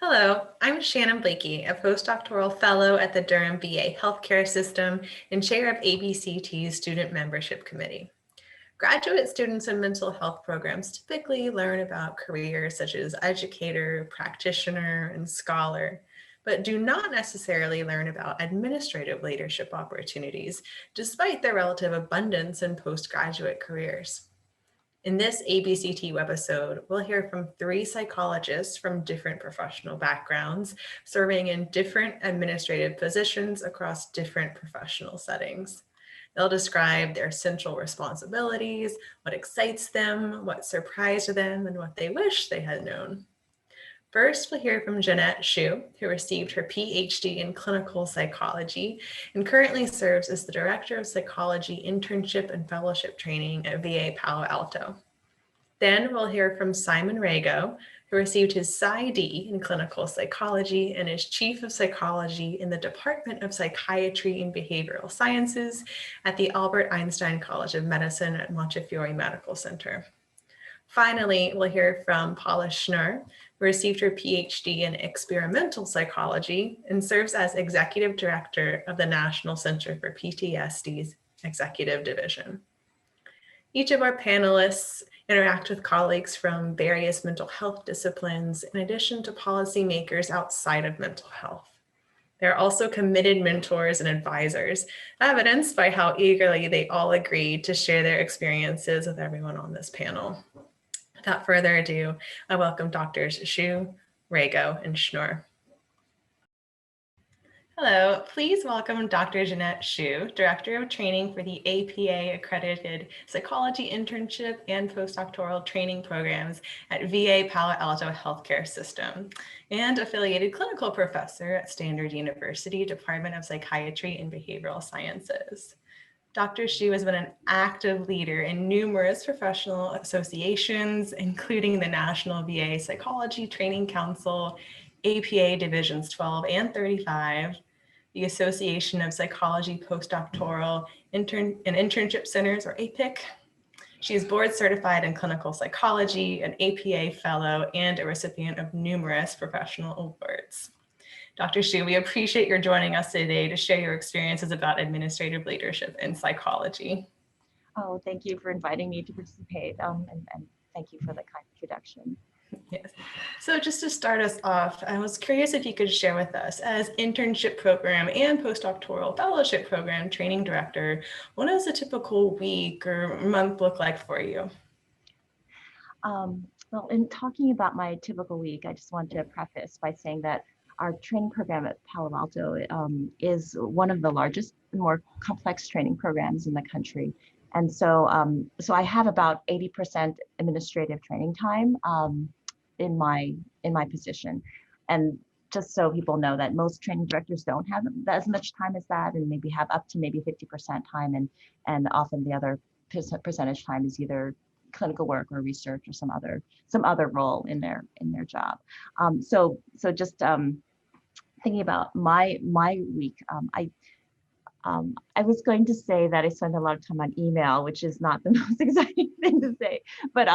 Hello, I'm Shannon Blakey, a postdoctoral fellow at the Durham VA Healthcare System and chair of ABCT's Student Membership Committee. Graduate students in mental health programs typically learn about careers such as educator, practitioner, and scholar, but do not necessarily learn about administrative leadership opportunities, despite their relative abundance in postgraduate careers. In this ABCT webisode, we'll hear from 3 psychologists from different professional backgrounds, serving in different administrative positions across different professional settings. They'll describe their central responsibilities, what excites them, what surprised them, and what they wish they had known. First, we'll hear from Jeanette Hsu, who received her PhD in clinical psychology and currently serves as the Director of Psychology Internship and Fellowship Training at VA Palo Alto. Then we'll hear from Simon Rego, who received his PsyD in clinical psychology and is Chief of Psychology in the Department of Psychiatry and Behavioral Sciences at the Albert Einstein College of Medicine at Montefiore Medical Center. Finally, we'll hear from Paula Schnurr, who received her PhD in experimental psychology and serves as Executive Director of the National Center for PTSD's Executive Division. Each of our panelists interact with colleagues from various mental health disciplines, in addition to policymakers outside of mental health. They're also committed mentors and advisors, evidenced by how eagerly they all agreed to share their experiences with everyone on this panel. Without further ado, I welcome Drs. Hsu, Rego, and Schnurr. Hello, please welcome Dr. Jeanette Hsu, Director of Training for the APA Accredited Psychology Internship and Postdoctoral Training Programs at VA Palo Alto Healthcare System, and Affiliated Clinical Professor at Standard University Department of Psychiatry and Behavioral Sciences. Dr. Hsu has been an active leader in numerous professional associations, including the National VA Psychology Training Council, APA Divisions 12 and 35, the Association of Psychology Postdoctoral and Internship Centers, or APIC. She is board certified in clinical psychology, an APA fellow, and a recipient of numerous professional awards. Dr. Hsu, we appreciate your joining us today to share your experiences about administrative leadership in psychology. Oh, thank you for inviting me to participate, and thank you for the kind introduction. Yes. So just to start us off, I was curious if you could share with us, as internship program and postdoctoral fellowship program training director, what does a typical week or month look like for you? Well, in talking about my typical week, I just want to preface by saying that our training program at Palo Alto is one of the largest and more complex training programs in the country. And so, so I have about 80% administrative training time in my position. And just so people know that most training directors don't have as much time as that, and maybe have up to maybe 50% time, and often the other percentage time is either clinical work or research or some other role in their job. So just thinking about my week, I was going to say that I spend a lot of time on email, which is not the most exciting thing to say, but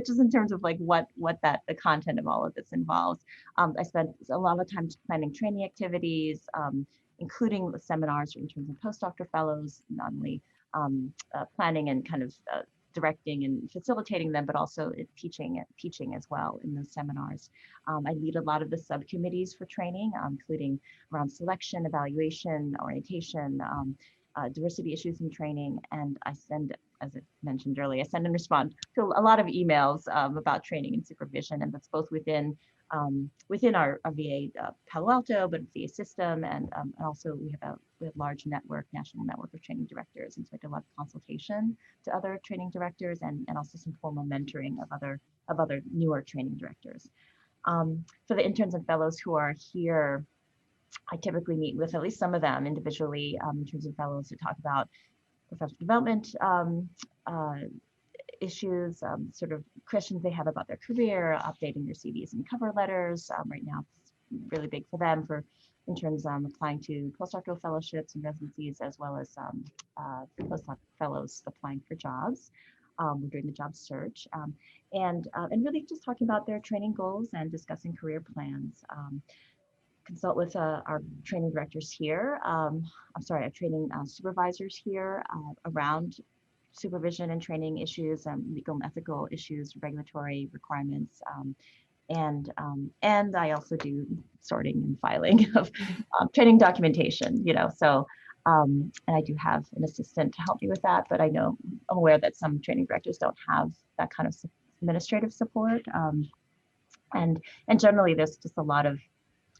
just in terms of like what the content of all of this involves, I spent a lot of time planning training activities, including seminars in terms of postdoctoral fellows, not only planning and kind of directing and facilitating them, but also teaching as well in those seminars. I lead a lot of the subcommittees for training, including around selection, evaluation, orientation, diversity issues in training, and I send, as I mentioned earlier, I send and respond to a lot of emails about training and supervision, and that's both within our VA Palo Alto, but VA system, and also we have a large national network of training directors, and so I do a lot of consultation to other training directors, and also some formal mentoring of other newer training directors. For the interns and fellows who are here, I typically meet with at least some of them individually, interns and fellows, to talk about professional development issues, sort of questions they have about their career, updating their CVs and cover letters. Right now, it's really big for them for interns applying to postdoctoral fellowships and residencies, as well as postdoc fellows applying for jobs. we're doing the job search, and really just talking about their training goals and discussing career plans. Consult with our training directors here. Our training supervisors here around supervision and training issues, legal and ethical issues, regulatory requirements, and I also do sorting and filing of training documentation. And I do have an assistant to help me with that. But I'm aware that some training directors don't have that kind of administrative support, and generally there's just a lot of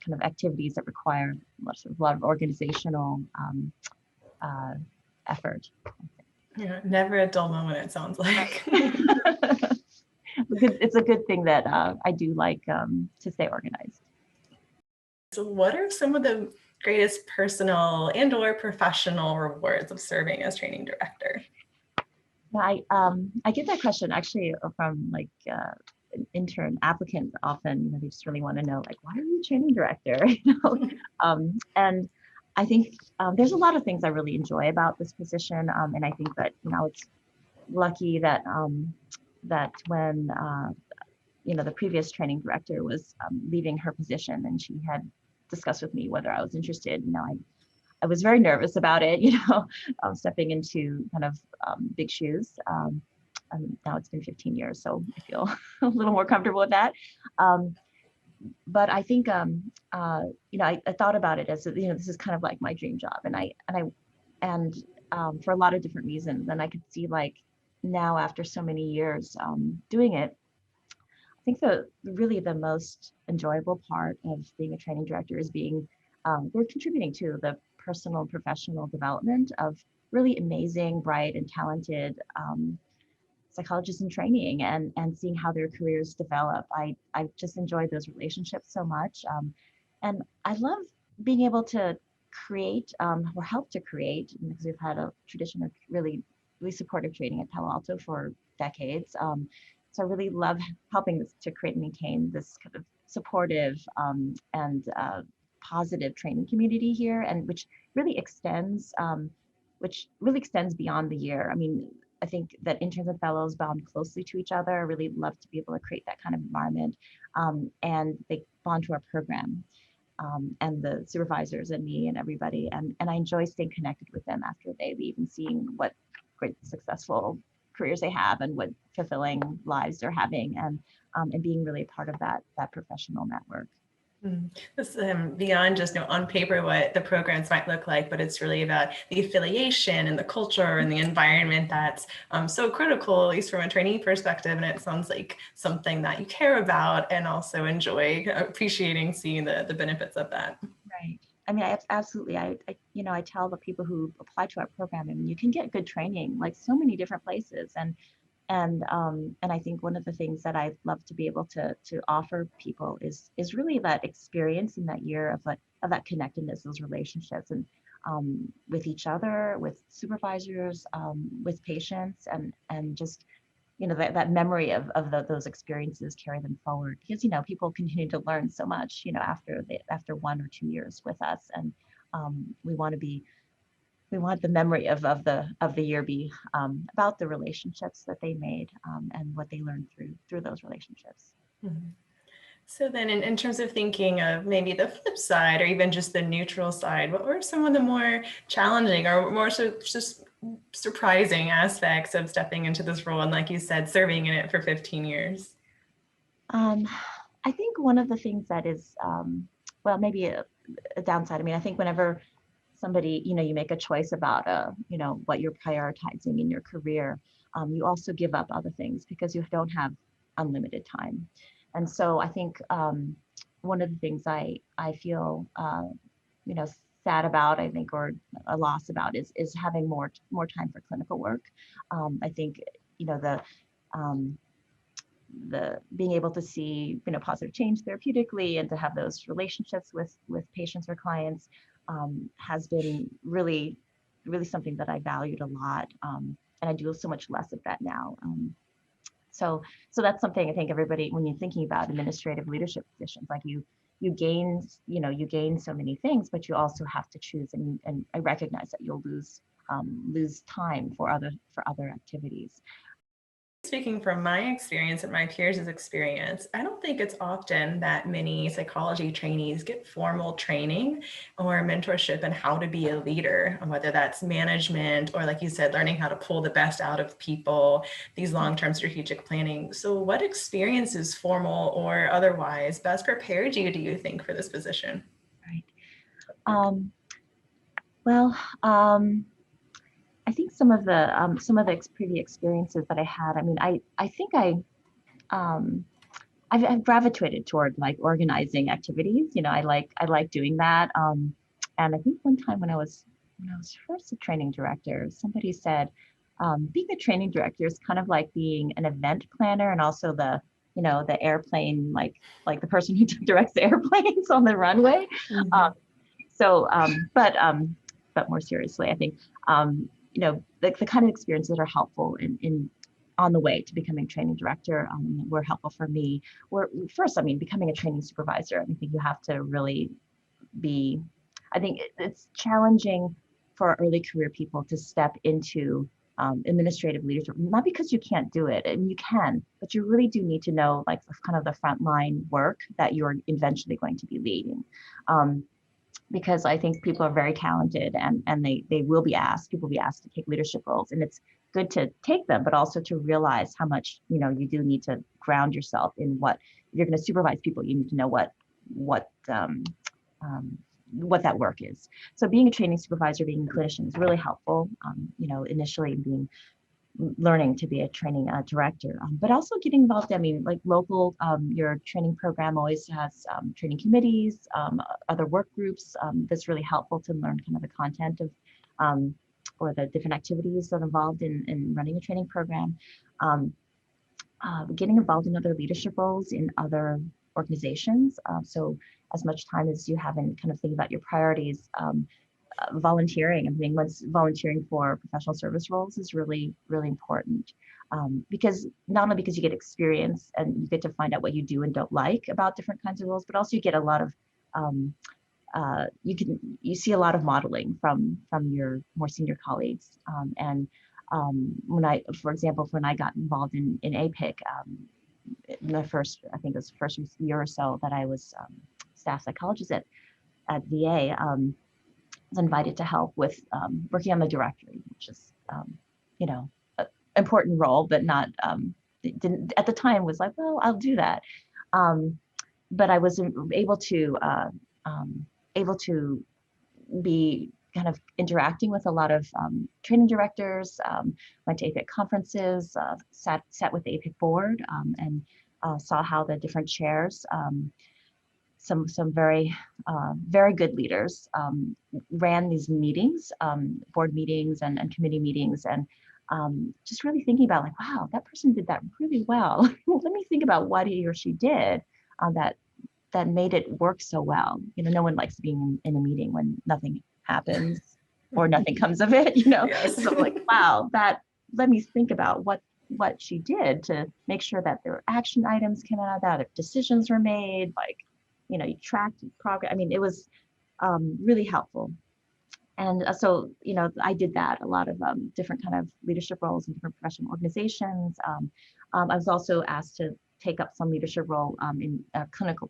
kind of activities that require a lot of organizational effort. Yeah, never a dull moment, it sounds like. It's a good thing that I do like to stay organized. So what are some of the greatest personal and/or professional rewards of serving as training director? I get that question actually from intern applicants often. They just really want to know, like, why are you training director? And I think there's a lot of things I really enjoy about this position, and I think that it's lucky that that when the previous training director was leaving her position, and she had discussed with me whether I was interested. I was very nervous about it, stepping into kind of big shoes. And now it's been 15 years, so I feel a little more comfortable with that. But I think, I thought about it as, this is kind of like my dream job, and for a lot of different reasons. And I could see, like, now after so many years doing it, I think really the most enjoyable part of being a training director is we're contributing to the personal and professional development of really amazing, bright, and talented psychologists in training, and seeing how their careers develop. I just enjoyed those relationships so much, and I love being able to create or help to create, because we've had a tradition of really supportive training at Palo Alto for decades. So I really love helping to create and maintain this kind of supportive and positive training community here, and which really extends beyond the year. I mean, I think that interns and fellows bound closely to each other. I really love to be able to create that kind of environment, and they bond to our program, and the supervisors and me and everybody. And I enjoy staying connected with them after they leave and seeing what great successful careers they have and what fulfilling lives they're having, and being really a part of that professional network. This beyond just on paper what the programs might look like, but it's really about the affiliation and the culture and the environment that's so critical, at least from a trainee perspective. And it sounds like something that you care about and also enjoy appreciating, seeing the benefits of that. Right. I mean, absolutely. I tell the people who apply to our program, I mean, you can get good training like so many different places, and I think one of the things that I love to be able to offer people is really that experience in that year of that connectedness, those relationships, and with each other, with supervisors, with patients, and just that memory of those experiences, carry them forward, because people continue to learn so much after 1 or 2 years with us, and we want the memory of the year be about the relationships that they made, and what they learned through those relationships. Mm-hmm. So then in terms of thinking of maybe the flip side, or even just the neutral side, what were some of the more challenging or more just surprising aspects of stepping into this role, and, like you said, serving in it for 15 years? I think one of the things that is, maybe a downside. I mean, I think whenever somebody, you make a choice about, what you're prioritizing in your career, you also give up other things because you don't have unlimited time. And so I think one of the things I feel, sad about, I think, or a loss about is having more time for clinical work. I think, the being able to see, positive change therapeutically, and to have those relationships with patients or clients has been really, really something that I valued a lot. And I do so much less of that now. So that's something I think everybody, when you're thinking about administrative leadership positions, like you gain so many things, but you also have to choose, and I recognize that you'll lose time for other activities. speaking from my experience and my peers' experience, I don't think it's often that many psychology trainees get formal training or mentorship in how to be a leader, whether that's management or, like you said, learning how to pull the best out of people, these long-term strategic planning. So what experiences, formal or otherwise, best prepared you, do you think, for this position? Right. Well, I think some of the previous experiences that I had. I mean, I think um, I've gravitated toward like organizing activities. You know, I like doing that. And I think one time when I was first a training director, somebody said, being a training director is kind of like being an event planner and also the the airplane like the person who directs the airplanes on the runway. Um, so, but more seriously, I think, the kind of experiences that are helpful in on the way to becoming training director were helpful for me. Were first, I mean, becoming a training supervisor. I think you have to really be. I think it's challenging for early career people to step into administrative leadership, not because you can't do it, and you can, but you really do need to know like kind of the frontline work that you're eventually going to be leading. Because I think people are very talented and they will be asked, people will be asked to take leadership roles. And it's good to take them, but also to realize how much, you do need to ground yourself in what if you're going to supervise people, you need to know what that work is. So being a training supervisor, being a clinician is really helpful. Initially learning to be a training director, but also getting involved. I mean, like local, your training program always has training committees, other work groups. That's really helpful to learn kind of the content of or the different activities that are involved in running a training program. Getting involved in other leadership roles in other organizations. So as much time as you have in kind of thinking about your priorities, volunteering. I mean, once volunteering for professional service roles is really, really important because not only because you get experience and you get to find out what you do and don't like about different kinds of roles, but also you get a lot of you see a lot of modeling from your more senior colleagues. For example, when I got involved in APIC, in the first, I think it was the first year or so that I was staff psychologist at VA. Was invited to help with working on the directory, which is, an important role, but not, didn't at the time was like, well, I'll do that. But I was able to be kind of interacting with a lot of training directors, went to APIC conferences, sat with the APIC board, and saw how the different chairs, some very very good leaders ran these meetings, board meetings and committee meetings, and just really thinking about like, wow, that person did that really well. Let me think about what he or she did that made it work so well. No one likes being in a meeting when nothing happens or nothing comes of it. Yes. So like, wow, let me think about what she did to make sure that there were action items came out of that, if decisions were made, like, you tracked progress. I mean, it was really helpful. And so, I did that, a lot of different kind of leadership roles in different professional organizations. I was also asked to take up some leadership role in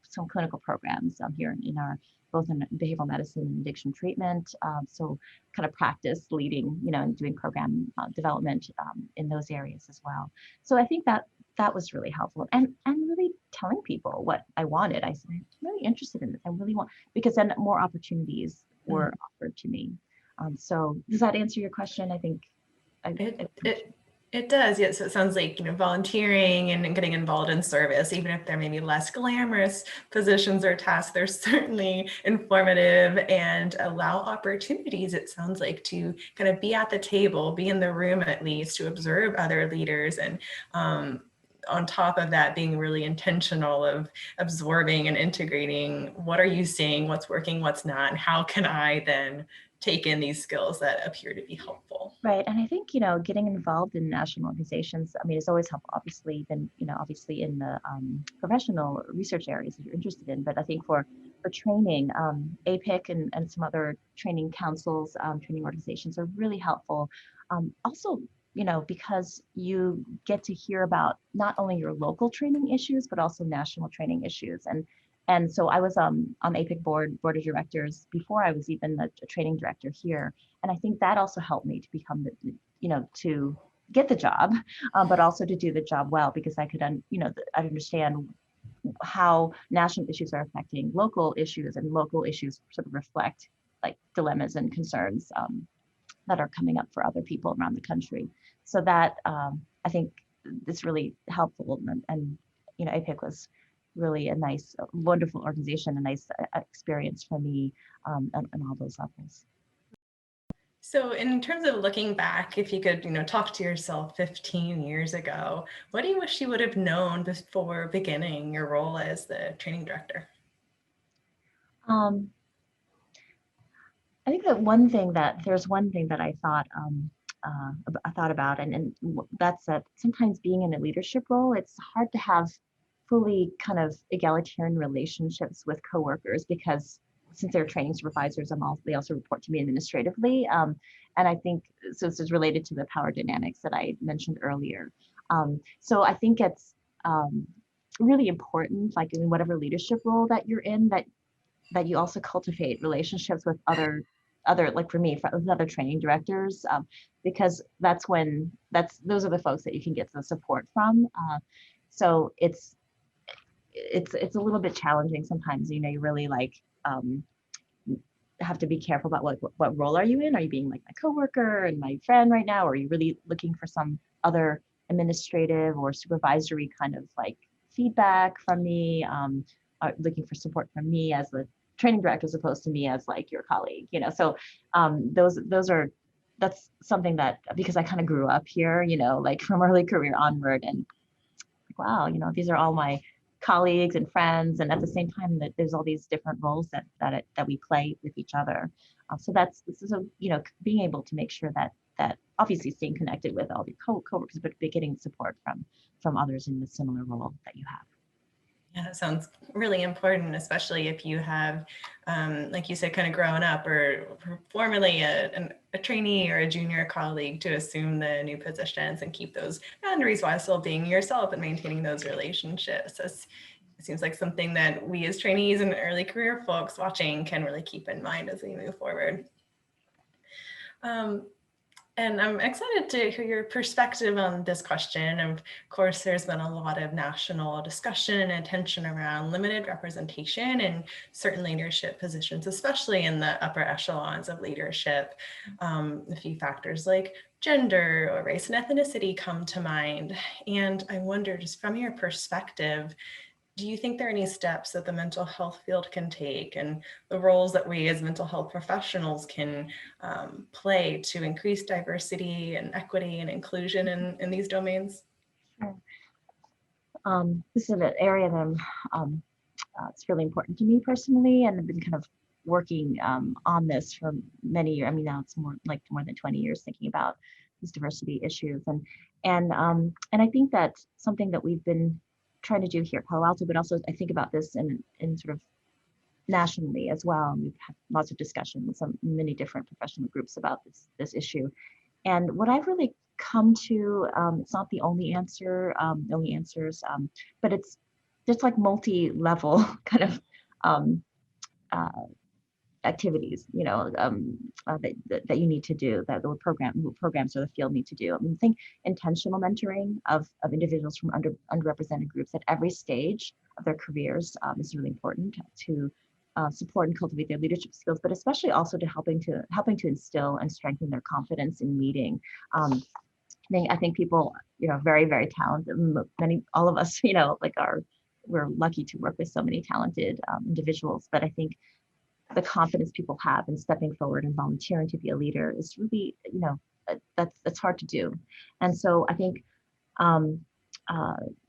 some clinical programs here in our, both in behavioral medicine and addiction treatment. So kind of practice leading, and doing program development in those areas as well. So I think that was really helpful, and really telling people what I wanted. I said, I'm really interested in this. I really want, because then more opportunities were offered to me. So does that answer your question? I think it does. Yes. So it sounds like, volunteering and getting involved in service, even if there may be less glamorous positions or tasks, they're certainly informative and allow opportunities, it sounds like, to kind of be at the table, be in the room at least, to observe other leaders. And on top of that, being really intentional of absorbing and integrating, what are you seeing, what's working, what's not, and how can I then take in these skills that appear to be helpful. Right. And I think, getting involved in national organizations, I mean, it's always helpful, obviously, obviously in the professional research areas that you're interested in. But I think for training, APIC and some other training councils, training organizations are really helpful. Also, because you get to hear about not only your local training issues, but also national training issues. And so I was on APIC board of directors before I was even a training director here. And I think that also helped me to become to get the job, but also to do the job well, because I could, I understand how national issues are affecting local issues, and local issues sort of reflect like dilemmas and concerns that are coming up for other people around the country. So that I think is really helpful, and APIC was really a nice, wonderful organization, a nice experience for me on all those levels. So in terms of looking back, if you could, talk to yourself 15 years ago, what do you wish you would have known before beginning your role as the training director? I think that there's one thing that I thought about, and that's that sometimes being in a leadership role, it's hard to have fully kind of egalitarian relationships with coworkers, because since they're training supervisors, they also report to me administratively. And I think, so this is related to the power dynamics that I mentioned earlier. So I think it's really important, like in whatever leadership role that you're in, that you also cultivate relationships with other, like for me, with other training directors, because those are the folks that you can get the support from. So it's a little bit challenging sometimes. You really like have to be careful about what role are you in? Are you being like my coworker and my friend right now? Or are you really looking for some other administrative or supervisory kind of like feedback from me? Looking for support from me as the training director, as opposed to me as like your colleague, So that's something that, because I kind of grew up here, like from early career onward, and wow, these are all my colleagues and friends, and at the same time that there's all these different roles that we play with each other. So being able to make sure that obviously staying connected with all the coworkers, but getting support from others in the similar role that you have. Yeah, that sounds really important, especially if you have, like you said, kind of grown up or formerly a trainee or a junior colleague, to assume the new positions and keep those boundaries while still being yourself and maintaining those relationships. It seems like something that we as trainees and early career folks watching can really keep in mind as we move forward. And I'm excited to hear your perspective on this question. Of course, there's been a lot of national discussion and attention around limited representation in certain leadership positions, especially in the upper echelons of leadership. A few factors like gender or race and ethnicity come to mind. And I wonder, just from your perspective, do you think there are any steps that the mental health field can take, and the roles that we as mental health professionals can play to increase diversity and equity and inclusion in these domains? Sure. This is an area that it's really important to me personally, and I've been kind of working on this for many years. I mean, now it's more than 20 years thinking about these diversity issues, and I think that something that we've been trying to do here at Palo Alto, but also I think about this in sort of nationally as well. And we've had lots of discussion with many different professional groups about this issue. And what I've really come to, it's not the only answers, but it's just like multi-level kind of activities, that you need to do, that the programs or the field need to do. I mean, I think intentional mentoring of individuals from underrepresented groups at every stage of their careers is really important to support and cultivate their leadership skills, but especially also to helping to instill and strengthen their confidence in leading. I think people, very, very talented. All of us, we're lucky to work with so many talented individuals, but I think the confidence people have in stepping forward and volunteering to be a leader is really, that's hard to do. And so I think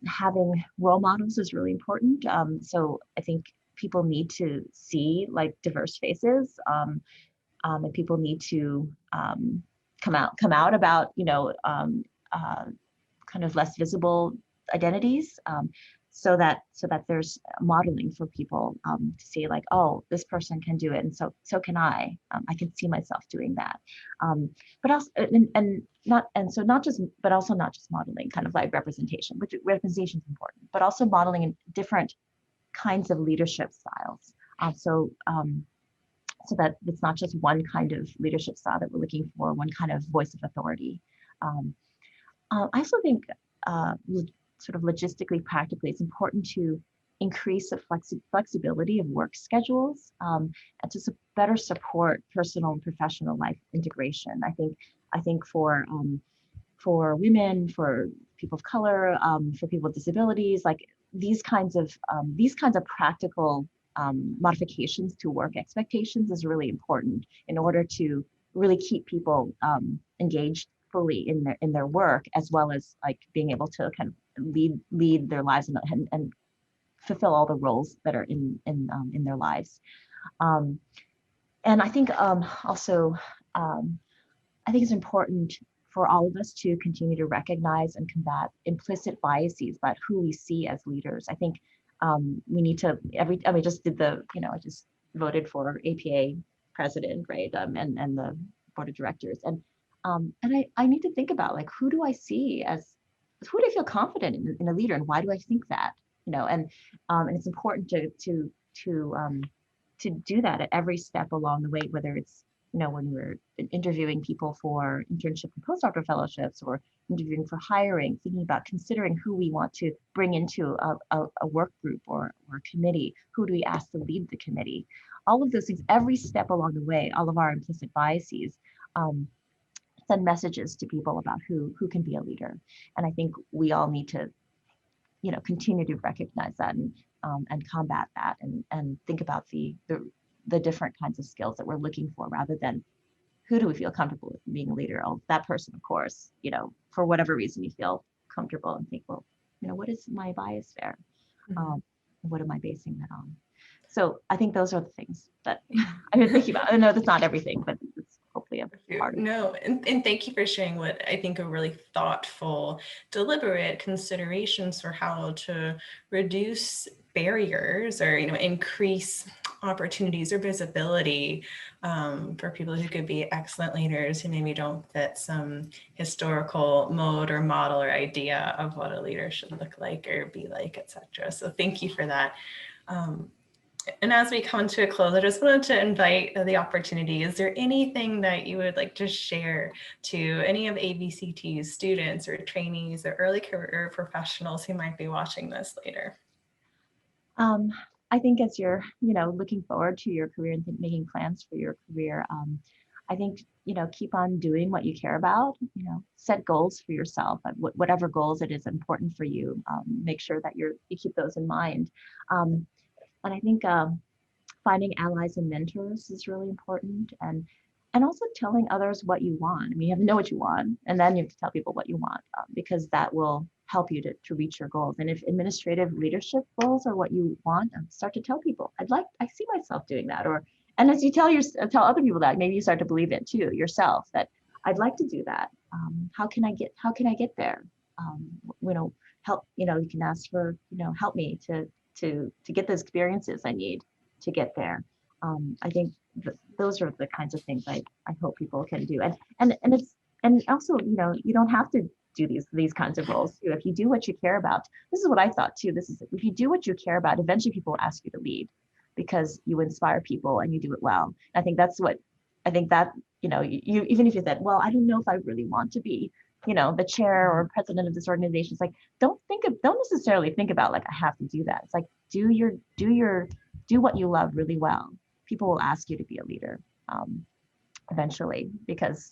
having role models is really important. So I think people need to see like diverse faces, and people need to come out about, kind of less visible identities. so that there's modeling for people to see like, oh, this person can do it, and so can I. I can see myself doing that. But also not just modeling, kind of like representation, which representation is important, but also modeling in different kinds of leadership styles. So that it's not just one kind of leadership style that we're looking for, one kind of voice of authority. I also think sort of logistically, practically, it's important to increase the flexibility of work schedules and to better support personal and professional life integration. I think for women, for people of color, for people with disabilities, like these kinds of practical modifications to work expectations is really important in order to really keep people engaged fully in their work, as well as like being able to kind of lead their lives and fulfill all the roles that are in their lives. And I think also I think it's important for all of us to continue to recognize and combat implicit biases about who we see as leaders. I think we need to I just voted for APA president, right? And the board of directors. And I need to think about like, who do I see as, who do I feel confident in a leader, and why do I think that? And it's important to do that at every step along the way, whether it's when we're interviewing people for internship and postdoctoral fellowships, or interviewing for hiring, thinking about considering who we want to bring into a work group or committee, who do we ask to lead the committee, all of those things, every step along the way, all of our implicit biases send messages to people about who can be a leader. And I think we all need to continue to recognize that and combat that, and think about the different kinds of skills that we're looking for, rather than who do we feel comfortable with being a leader. Oh, that person, of course, for whatever reason you feel comfortable, and think, well, what is my bias there? What am I basing that on? So I think those are the things that I've been thinking about. I know that's not everything, but it's hopefully a part of it. No, and thank you for sharing what I think are really thoughtful, deliberate considerations for how to reduce barriers, or increase opportunities or visibility for people who could be excellent leaders who maybe don't fit some historical mode or model or idea of what a leader should look like or be like, etc. So thank you for that. And as we come to a close, I just wanted to invite the opportunity. Is there anything that you would like to share to any of ABCT's students or trainees or early career professionals who might be watching this later? I think as you're, looking forward to your career and making plans for your career, I think, keep on doing what you care about, set goals for yourself, whatever goals it is important for you. Make sure that you keep those in mind. And I think finding allies and mentors is really important, and also telling others what you want. I mean, you have to know what you want, and then you have to tell people what you want, because that will help you to reach your goals. And if administrative leadership goals are what you want, start to tell people, I see myself doing that. And as you tell other people that, maybe you start to believe it too yourself, that I'd like to do that. How can I get there? Help. You can ask for, help me to get the experiences I need to get there. I think those are the kinds of things I hope people can do. And also, you don't have to do these kinds of roles too. If you do what you care about, this is what I thought too. If you do what you care about, eventually people will ask you to lead, because you inspire people and you do it well. I think that you even if you said, well, I don't know if I really want to be, the chair or president of this organization. It's like, don't necessarily think about like, I have to do that. It's like, do what you love really well. People will ask you to be a leader eventually, because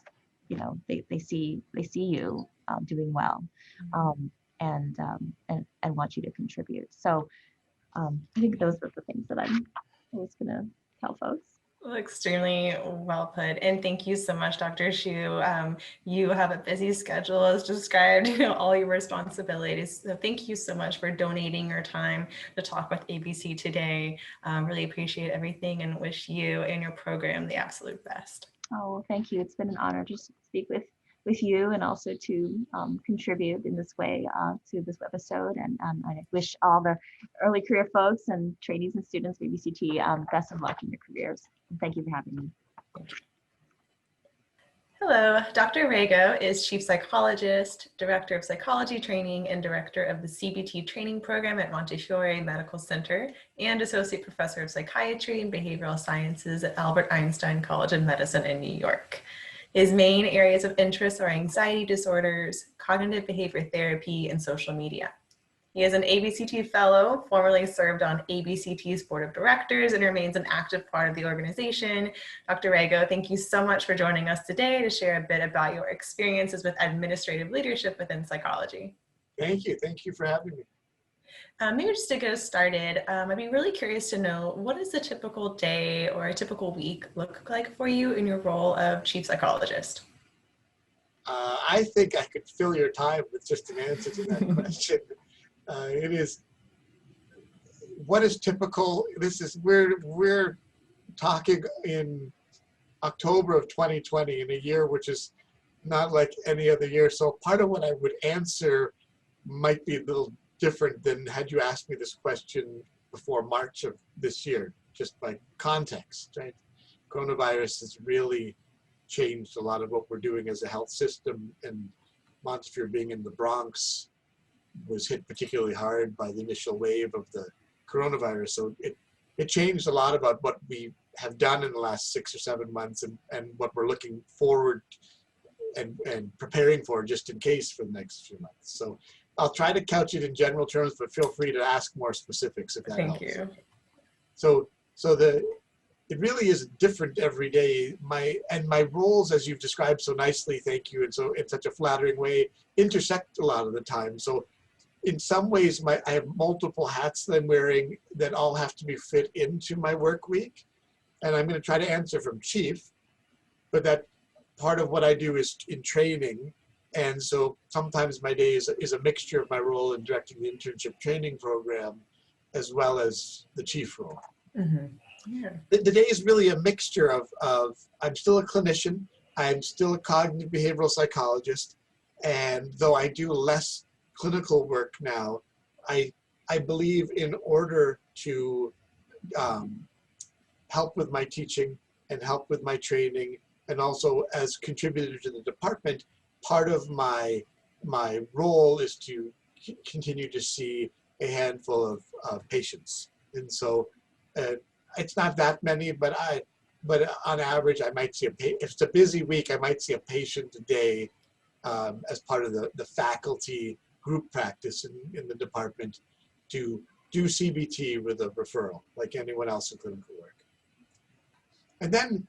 they see you doing well, and want you to contribute. So I think those are the things that I was going to tell folks. Well, extremely well put. And thank you so much, Dr. Hsu. You have a busy schedule as described, all your responsibilities. So thank you so much for donating your time to talk with ABC today. Really appreciate everything, and wish you and your program the absolute best. Oh, well, thank you. It's been an honor to speak with with you and also to contribute in this way to this episode. And I wish all the early career folks and trainees and students of ABCT best of luck in your careers. And thank you for having me. Hello, Dr. Rego is Chief Psychologist, Director of Psychology Training, and Director of the CBT Training Program at Montefiore Medical Center, and Associate Professor of Psychiatry and Behavioral Sciences at Albert Einstein College of Medicine in New York. His main areas of interest are anxiety disorders, cognitive behavior therapy, and social media. He is an ABCT Fellow, formerly served on ABCT's Board of Directors, and remains an active part of the organization. Dr. Rego, thank you so much for joining us today to share a bit about your experiences with administrative leadership within psychology. Thank you for having me. Maybe just to get us started, I'd be really curious to know, what does a typical day or a typical week look like for you in your role of Chief Psychologist? I think I could fill your time with just an answer to that question. It is, what is typical? This is, we're talking in October of 2020, in a year which is not like any other year. So part of what I would answer might be a little different than had you asked me this question before March of this year, just by context, right? Coronavirus has really changed a lot of what we're doing as a health system, and Montefiore, being in the Bronx, was hit particularly hard by the initial wave of the coronavirus. So it changed a lot about what we have done in the last 6 or 7 months, and what we're looking forward and preparing for just in case for the next few months. So I'll try to couch it in general terms, but feel free to ask more specifics if that helps. Thank you. So it really is different every day. My roles, as you've described so nicely, thank you, and so in such a flattering way, intersect a lot of the time. So in some ways, I have multiple hats that I'm wearing that all have to be fit into my work week. And I'm going to try to answer from chief, but that part of what I do is in training. And so sometimes my day is a mixture of my role in directing the internship training program, as well as the chief role. Mm-hmm. Yeah. The day is really a mixture of I'm still a clinician, I'm still a cognitive behavioral psychologist, and though I do less clinical work now, I believe in order to help with my teaching and help with my training, and also as contributor to the department, part of my role is to continue to see a handful of patients. And so it's not that many, but on average, I might see if it's a busy week, I might see a patient a day as part of the faculty group practice in the department to do CBT with a referral, like anyone else in clinical work. And then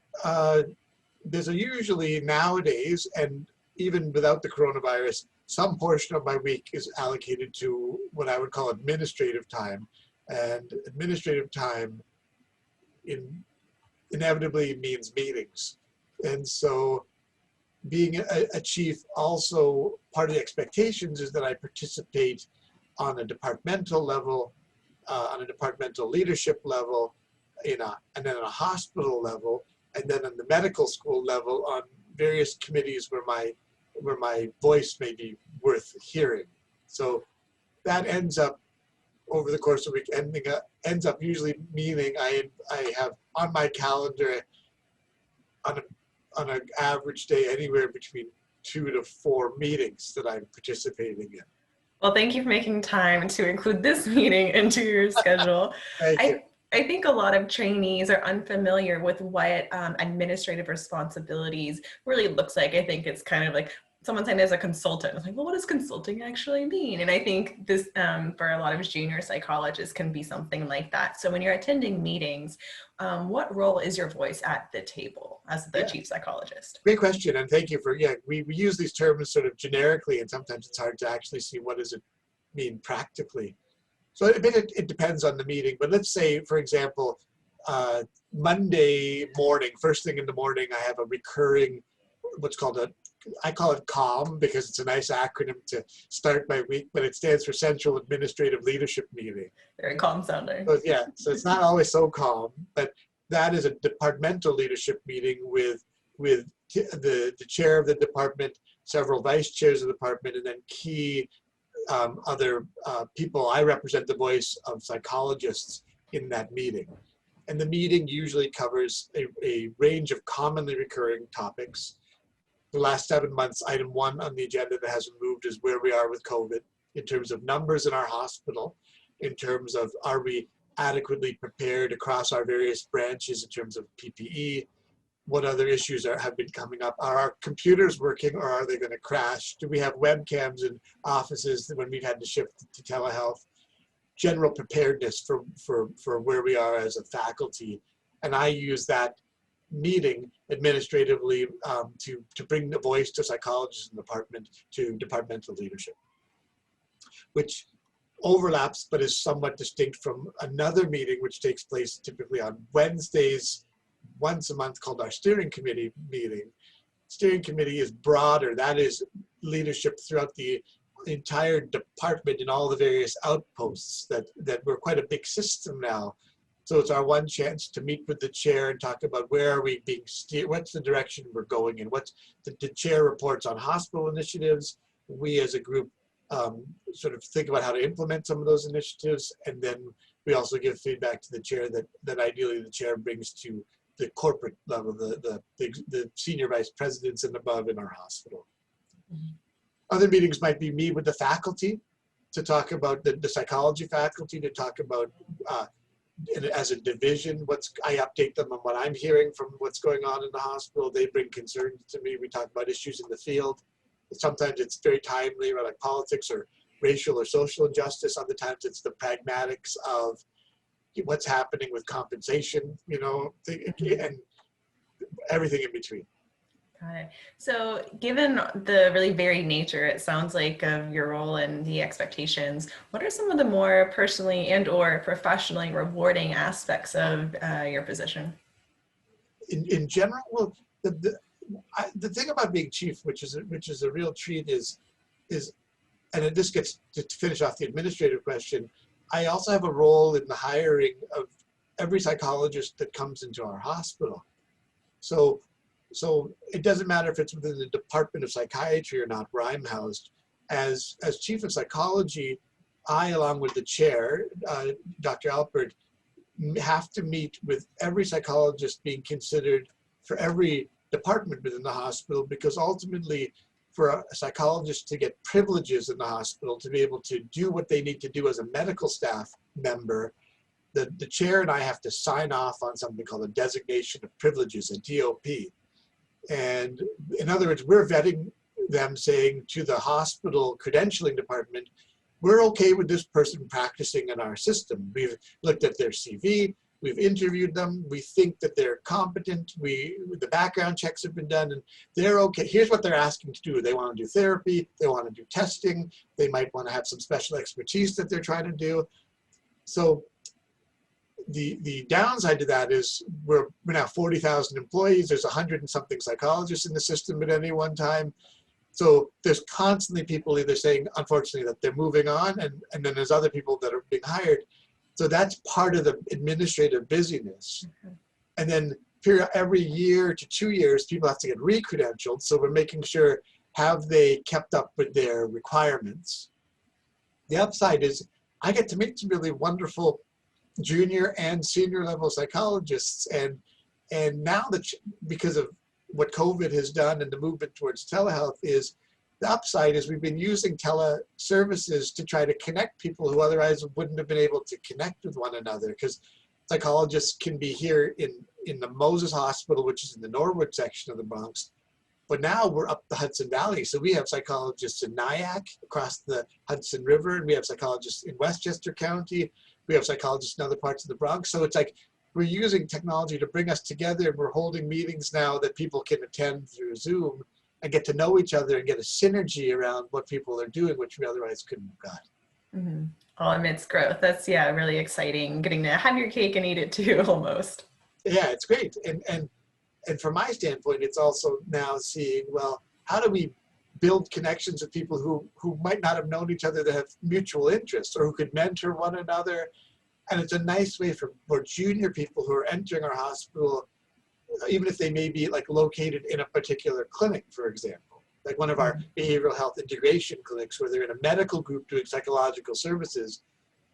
there's usually nowadays, and even without the coronavirus, some portion of my week is allocated to what I would call administrative time. And administrative time inevitably means meetings. And so being a chief, also part of the expectations is that I participate on a departmental level, on a departmental leadership level, and then on a hospital level, and then on the medical school level on various committees where my voice may be worth hearing. So that ends up, over the course of the week, ends up usually meaning I have on my calendar on an average day anywhere between 2 to 4 meetings that I'm participating in. Well, thank you for making time to include this meeting into your schedule. Thank you. I think a lot of trainees are unfamiliar with what administrative responsibilities really looks like. I think it's kind of like someone saying as a consultant. It's like, well, what does consulting actually mean? And I think this, for a lot of junior psychologists, can be something like that. So when you're attending meetings, what role is your voice at the table as the chief psychologist? Great question, and thank you for, we use these terms sort of generically, and sometimes it's hard to actually see what does it mean practically. So it depends on the meeting, but let's say, for example, Monday morning, first thing in the morning, I have a recurring, what's called I call it CALM because it's a nice acronym to start my week, but it stands for Central Administrative Leadership Meeting. Very calm sounding. So, so it's not always so calm, but that is a departmental leadership meeting with the chair of the department, several vice chairs of the department, and then key other people. I represent the voice of psychologists in that meeting. And the meeting usually covers a range of commonly recurring topics. The last 7 months, item 1 on the agenda that hasn't moved is where we are with COVID in terms of numbers in our hospital, in terms of are we adequately prepared across our various branches in terms of PPE, what other issues have been coming up. Are our computers working or are they going to crash? Do we have webcams in offices when we've had to shift to telehealth? General preparedness for where we are as a faculty. And I use that meeting administratively to bring the voice to psychologists in the department, to departmental leadership, which overlaps but is somewhat distinct from another meeting which takes place typically on Wednesdays once a month, called our steering committee meeting. Steering committee is broader. That is leadership throughout the entire department in all the various outposts that we're quite a big system now. So it's our one chance to meet with the chair and talk about where are we being steered, what's the direction we're going in, what's the chair reports on hospital initiatives. We as a group sort of think about how to implement some of those initiatives, and then we also give feedback to the chair that ideally the chair brings to the corporate level, the senior vice presidents and above in our hospital. Mm-hmm. Other meetings might be me with the faculty to talk about the psychology faculty, to talk about as a division, I update them on what I'm hearing from what's going on in the hospital. They bring concerns to me. We talk about issues in the field. Sometimes it's very timely, right, like politics or racial or social injustice. Other times it's the pragmatics of what's happening with compensation, and everything in between. Got it. So given the really varied nature, it sounds like, of your role and the expectations, what are some of the more personally and or professionally rewarding aspects of your position? In general, well, the thing about being chief, which is a real treat, is, and this gets to finish off the administrative question, I also have a role in the hiring of every psychologist that comes into our hospital. So it doesn't matter if it's within the Department of Psychiatry or not, where I'm housed. As chief of psychology, I, along with the chair, Dr. Alpert, have to meet with every psychologist being considered for every department within the hospital, because ultimately for a psychologist to get privileges in the hospital, to be able to do what they need to do as a medical staff member, the chair and I have to sign off on something called a designation of privileges, a DOP. And in other words, we're vetting them, saying to the hospital credentialing department, we're okay with this person practicing in our system. We've looked at their CV, we've interviewed them, we think that they're competent, the background checks have been done, and they're okay. Here's what they're asking to do. They want to do therapy, they want to do testing, they might want to have some special expertise that they're trying to do. So the downside to that is we're now 40,000 employees. There's 100 and something psychologists in the system at any one time. So there's constantly people either saying, unfortunately, that they're moving on, and then there's other people that are being hired. So that's part of the administrative busyness. Mm-hmm. And then every year to 2 years, people have to get re-credentialed. So we're making sure, have they kept up with their requirements? The upside is I get to meet some really wonderful junior and senior level psychologists, and now that because of what COVID has done and the movement towards telehealth, is the upside is we've been using teleservices to try to connect people who otherwise wouldn't have been able to connect with one another, because psychologists can be here in the Moses Hospital, which is in the Norwood section of the Bronx, but now we're up the Hudson Valley, so we have psychologists in Nyack across the Hudson River, and we have psychologists in Westchester County. We have psychologists in other parts of the Bronx. So it's like we're using technology to bring us together, and we're holding meetings now that people can attend through Zoom and get to know each other and get a synergy around what people are doing, which we otherwise couldn't have got. Mm-hmm. All amidst growth. That's, yeah, really exciting. Getting to have your cake and eat it too, almost. Yeah, it's great. And from my standpoint, it's also now seeing, well, how do we build connections with people who might not have known each other, that have mutual interests, or who could mentor one another. And it's a nice way for junior people who are entering our hospital, even if they may be like located in a particular clinic, for example. like one of our behavioral health integration clinics where they're in a medical group doing psychological services.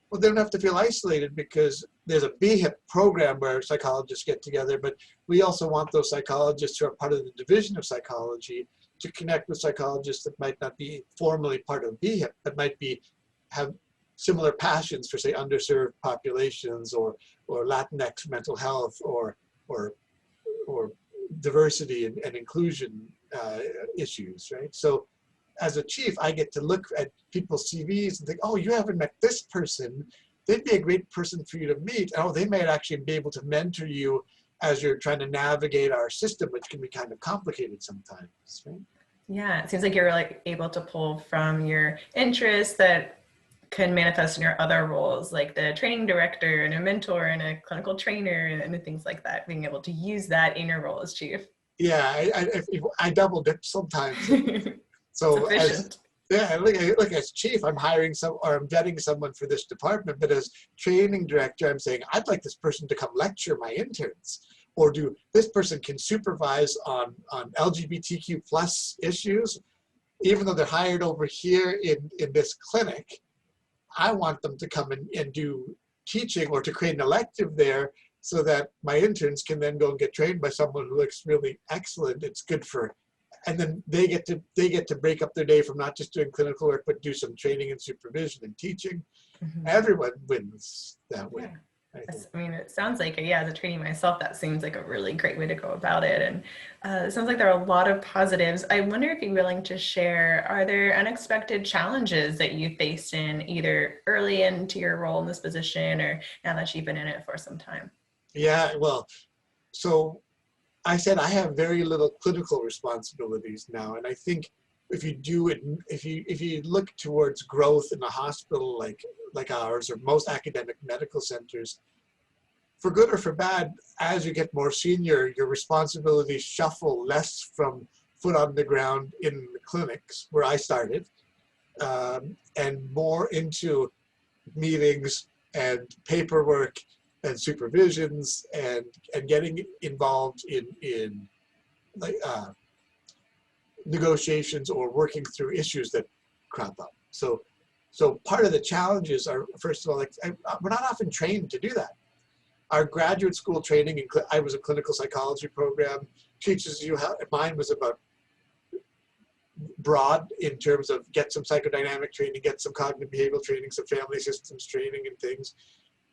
Well, they don't have to feel isolated because there's a BHIP program where psychologists get together, but we also want those psychologists who are part of the division of psychology to connect with psychologists that might not be formally part of BHIP, but might have similar passions for, say, underserved populations or Latinx mental health or diversity and inclusion issues, right? So as a chief, I get to look at people's CVs and think, oh, you haven't met this person. They'd be a great person for you to meet. Oh, they might actually be able to mentor you as you're trying to navigate our system, which can be kind of complicated sometimes, right? Yeah, it seems like you're like able to pull from your interests that can manifest in your other roles, like the training director and a mentor and a clinical trainer and things like that, being able to use that in your role as chief. Yeah, I double dip sometimes. So as chief, I'm hiring I'm vetting someone for this department, but as training director, I'm saying, I'd like this person to come lecture my interns, or this person can supervise on LGBTQ plus issues, even though they're hired over here in this clinic. I want them to come and do teaching or to create an elective there so that my interns can then go and get trained by someone who looks really excellent. It's good and then they get to break up their day from not just doing clinical work, but do some training and supervision and teaching. Mm-hmm. Everyone wins that way. Yeah. I mean, it sounds like, as a trainee myself, that seems like a really great way to go about it. And it sounds like there are a lot of positives. I wonder if you're willing to share, are there unexpected challenges that you faced in either early into your role in this position or now that you've been in it for some time? Yeah, well, so I said I have very little clinical responsibilities now. And I think if you do it, if you look towards growth in a hospital like ours or most academic medical centers, for good or for bad, as you get more senior, your responsibilities shuffle less from foot on the ground in the clinics where I started, and more into meetings and paperwork and supervisions and getting involved in negotiations or working through issues that crop up. So part of the challenges are, first of all, we're not often trained to do that. Our graduate school training, I was a clinical psychology program, teaches you how, mine was about broad in terms of get some psychodynamic training, get some cognitive behavioral training, some family systems training and things.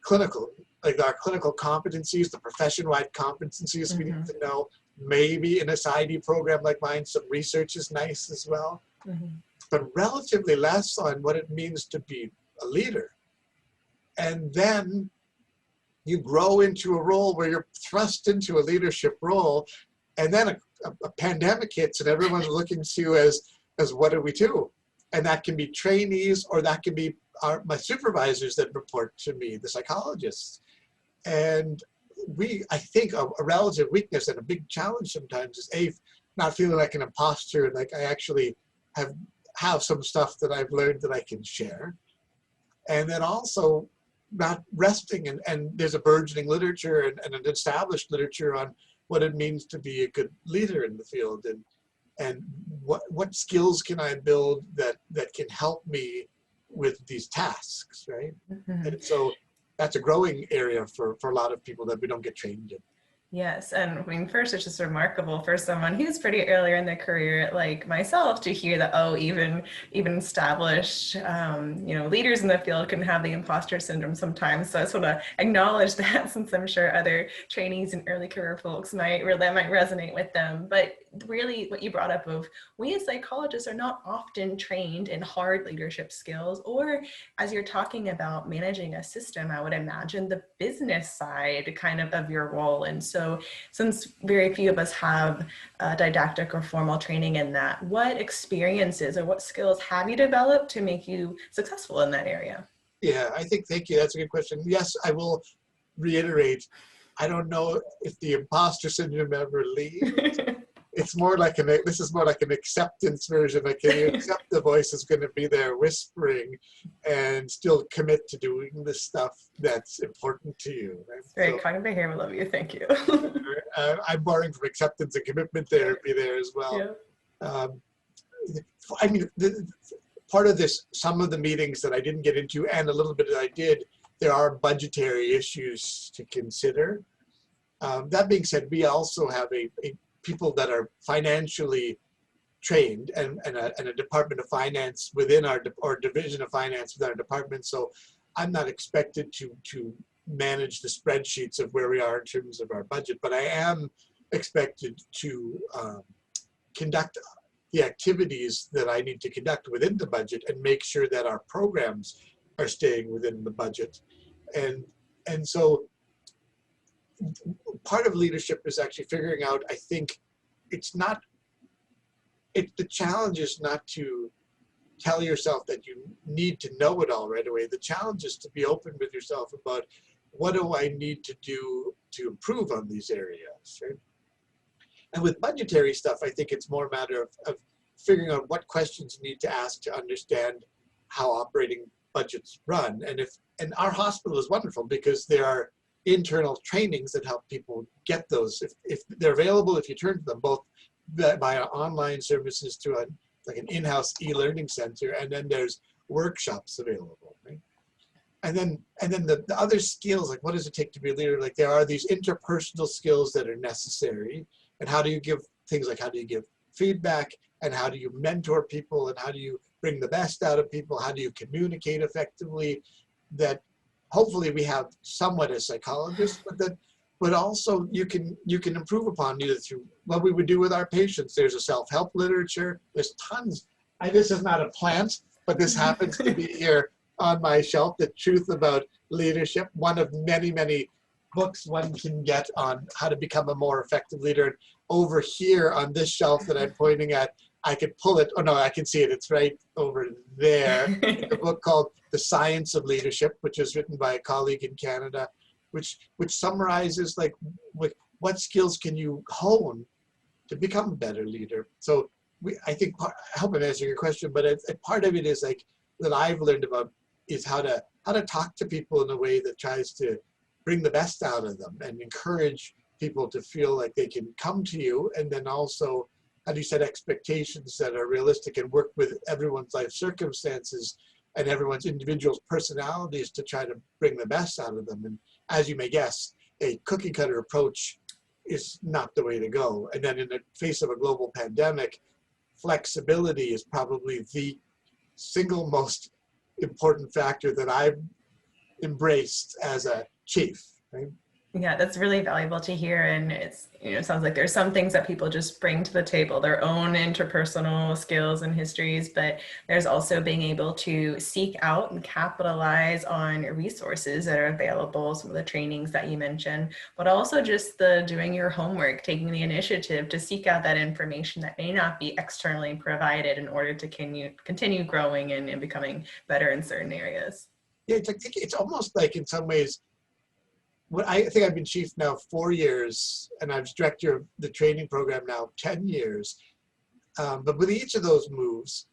Clinical, like our clinical competencies, the profession-wide competencies we need to know. Maybe in a PsyD program like mine, some research is nice as well, but relatively less on what it means to be a leader. And then you grow into a role where you're thrust into a leadership role, and then a pandemic hits and everyone's looking to you as what do we do? And that can be trainees, or that can be my supervisors that report to me, the psychologists. And I think a relative weakness and a big challenge sometimes is not feeling like an imposter, and like I actually have some stuff that I've learned that I can share. And then also not resting, and there's a burgeoning literature and an established literature on what it means to be a good leader in the field, and what skills can I build that can help me with these tasks, right? And so that's a growing area for a lot of people that we don't get trained in. Yes, and I mean, first, it's just remarkable for someone who's pretty earlier in their career, like myself, to hear that, even established, leaders in the field can have the imposter syndrome sometimes. So I just want to acknowledge that, since I'm sure other trainees and early career folks might resonate with them. But really, what you brought up of, we as psychologists are not often trained in hard leadership skills, or as you're talking about managing a system, I would imagine the business side kind of your role. And so since very few of us have didactic or formal training in that, what experiences or what skills have you developed to make you successful in that area? Yeah, thank you. That's a good question. Yes, I will reiterate, I don't know if the imposter syndrome ever leaves. It's more like this is more like an acceptance version. Like, can you accept the voice is going to be there whispering and still commit to doing the stuff that's important to you? Right? Very kind of behavior, love you. Thank you. I'm borrowing from acceptance and commitment therapy there as well. Yeah. I mean, part of this, some of the meetings that I didn't get into and a little bit that I did, there are budgetary issues to consider. That being said, we also have a people that are financially trained and a department of finance within our, or division of finance within our department. So I'm not expected to manage the spreadsheets of where we are in terms of our budget, but I am expected to conduct the activities that I need to conduct within the budget and make sure that our programs are staying within the budget. And so part of leadership is actually figuring out, I think the challenge is not to tell yourself that you need to know it all right away. The challenge is to be open with yourself about what do I need to do to improve on these areas, right? And with budgetary stuff, I think it's more a matter of figuring out what questions you need to ask to understand how operating budgets run. And our hospital is wonderful because there are internal trainings that help people get those. If they're available, if you turn to them, both by online services to like an in-house e-learning center, and then there's workshops available, right? And then the other skills, like what does it take to be a leader? Like there are these interpersonal skills that are necessary. And how do you give things like, how do you give feedback, and how do you mentor people, and how do you bring the best out of people? How do you communicate effectively? That hopefully we have somewhat as psychologists, but also you can improve upon either through what we would do with our patients. There's a self-help literature. There's tons. This is not a plant, but this happens to be here on my shelf, The Truth About Leadership, one of many, many books one can get on how to become a more effective leader. Over here on this shelf that I'm pointing at, I could pull it. Oh no, I can see it. It's right over there. It's a book called The Science of Leadership, which is written by a colleague in Canada, which summarizes like what skills can you hone to become a better leader. So I think, I hope I'm answering your question, but part of it is like that I've learned about is how to talk to people in a way that tries to bring the best out of them and encourage people to feel like they can come to you, and then also how do you set expectations that are realistic and work with everyone's life circumstances and everyone's individual personalities to try to bring the best out of them. And as you may guess, a cookie cutter approach is not the way to go. And then in the face of a global pandemic, flexibility is probably the single most important factor that I've embraced as a chief, right? Yeah, that's really valuable to hear. And it's, sounds like there's some things that people just bring to the table, their own interpersonal skills and histories, but there's also being able to seek out and capitalize on resources that are available, some of the trainings that you mentioned, but also just the doing your homework, taking the initiative to seek out that information that may not be externally provided in order to continue growing and becoming better in certain areas. Yeah, it's almost like in some ways, I think I've been chief now 4 years, and I was director of the training program now 10 years. But with each of those moves,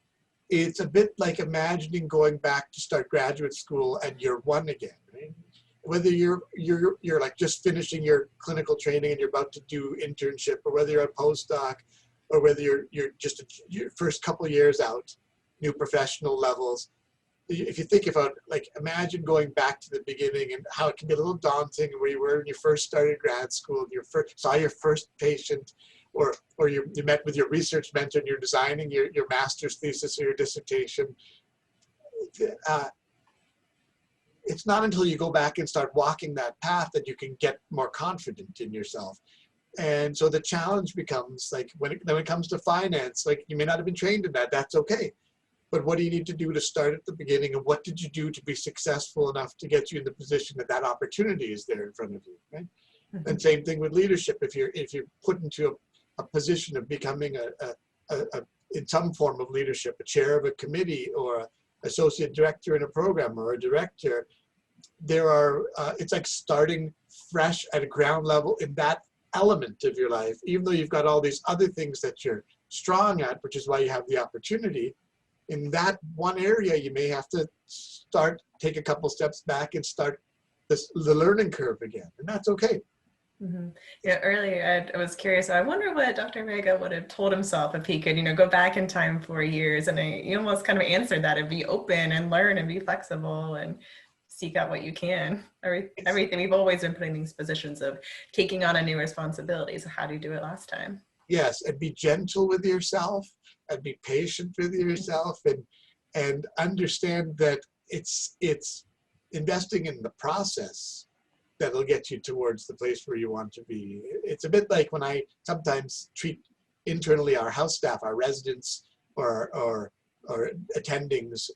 it's a bit like imagining going back to start graduate school at year one again, right? Whether you're like just finishing your clinical training and you're about to do internship, or whether you're a postdoc, or whether you're just your first couple of years out, new professional levels. If you think about, like, imagine going back to the beginning and how it can be a little daunting where you were when you first started grad school, and saw your first patient, or you met with your research mentor and you're designing your master's thesis or your dissertation. It's not until you go back and start walking that path that you can get more confident in yourself. And so the challenge becomes, like, when it comes to finance, like, you may not have been trained in that, that's okay. But what do you need to do to start at the beginning, and what did you do to be successful enough to get you in the position that opportunity is there in front of you, right? Mm-hmm. And same thing with leadership. If you're put into a position of becoming in some form of leadership, a chair of a committee, or an associate director in a program, or a director, it's like starting fresh at a ground level in that element of your life, even though you've got all these other things that you're strong at, which is why you have the opportunity. In that one area, you may have to take a couple steps back and start the learning curve again, and that's okay. Mhm. Yeah, earlier I was curious. I wonder what Dr. Rego would have told himself if he could, go back in time 4 years. And you almost kind of answered that and be open and learn and be flexible and seek out what you can. Everything we've always been put in these positions of taking on a new responsibility. So how do you do it last time? Yes, and be gentle with yourself and be patient with yourself and understand that it's investing in the process that'll get you towards the place where you want to be. It's a bit like when I sometimes treat internally our house staff, our residents or attendings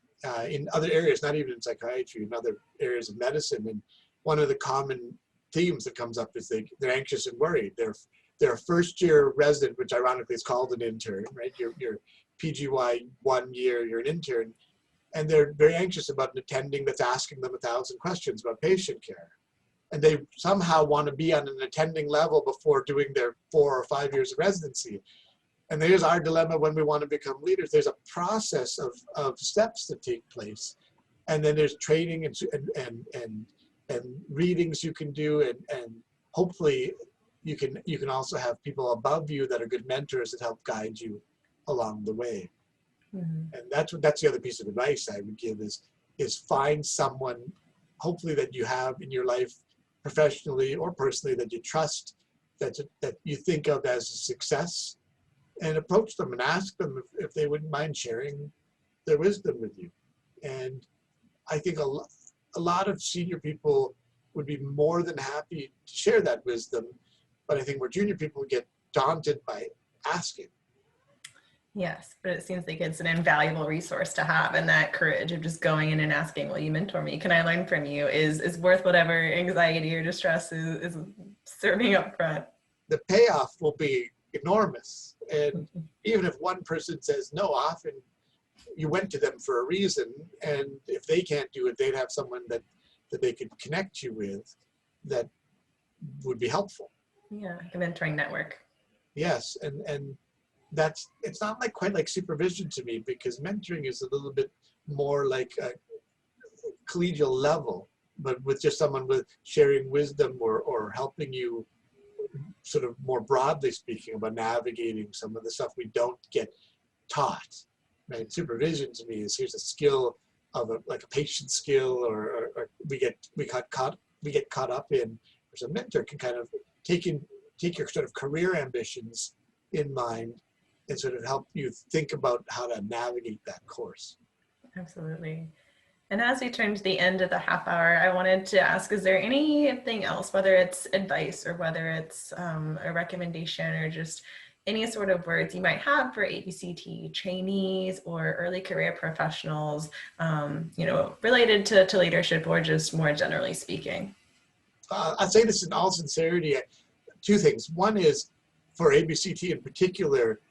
in other areas, not even in psychiatry, in other areas of medicine. And one of the common themes that comes up is they're anxious and worried. They're a first-year resident, which ironically is called an intern, right? You're PGY 1 year, you're an intern, and they're very anxious about an attending that's asking them 1,000 questions about patient care. And they somehow want to be on an attending level before doing their 4 or 5 years of residency. And there's our dilemma when we want to become leaders. There's a process of steps that take place. And then there's training and readings you can do, and hopefully you can also have people above you that are good mentors that help guide you along the way. Mm-hmm. And that's the other piece of advice I would give is find someone, hopefully that you have in your life, professionally or personally, that you trust, that you think of as a success, and approach them and ask them if they wouldn't mind sharing their wisdom with you. And I think a lot of senior people would be more than happy to share that wisdom, but I think where junior people get daunted by asking. Yes, but it seems like it's an invaluable resource to have, and that courage of just going in and asking, will you mentor me? Can I learn from you? Is worth whatever anxiety or distress is serving up front. The payoff will be enormous. And even if one person says no, often you went to them for a reason, and if they can't do it, they'd have someone that they could connect you with that would be helpful. Yeah, a mentoring network. Yes, and it's not quite like supervision to me, because mentoring is a little bit more like a collegial level, but with just someone with sharing wisdom or helping you sort of more broadly speaking about navigating some of the stuff we don't get taught. Right? Supervision to me is here's a skill of a patient skill, or we get caught up in. Whereas a mentor can kind of take your sort of career ambitions in mind and sort of help you think about how to navigate that course. Absolutely. And as we turn to the end of the half hour, I wanted to ask, is there anything else, whether it's advice or whether it's a recommendation or just any sort of words you might have for ABCT trainees or early career professionals, related to leadership or just more generally speaking? I'll say this in all sincerity, two things. One is for ABCT in particular,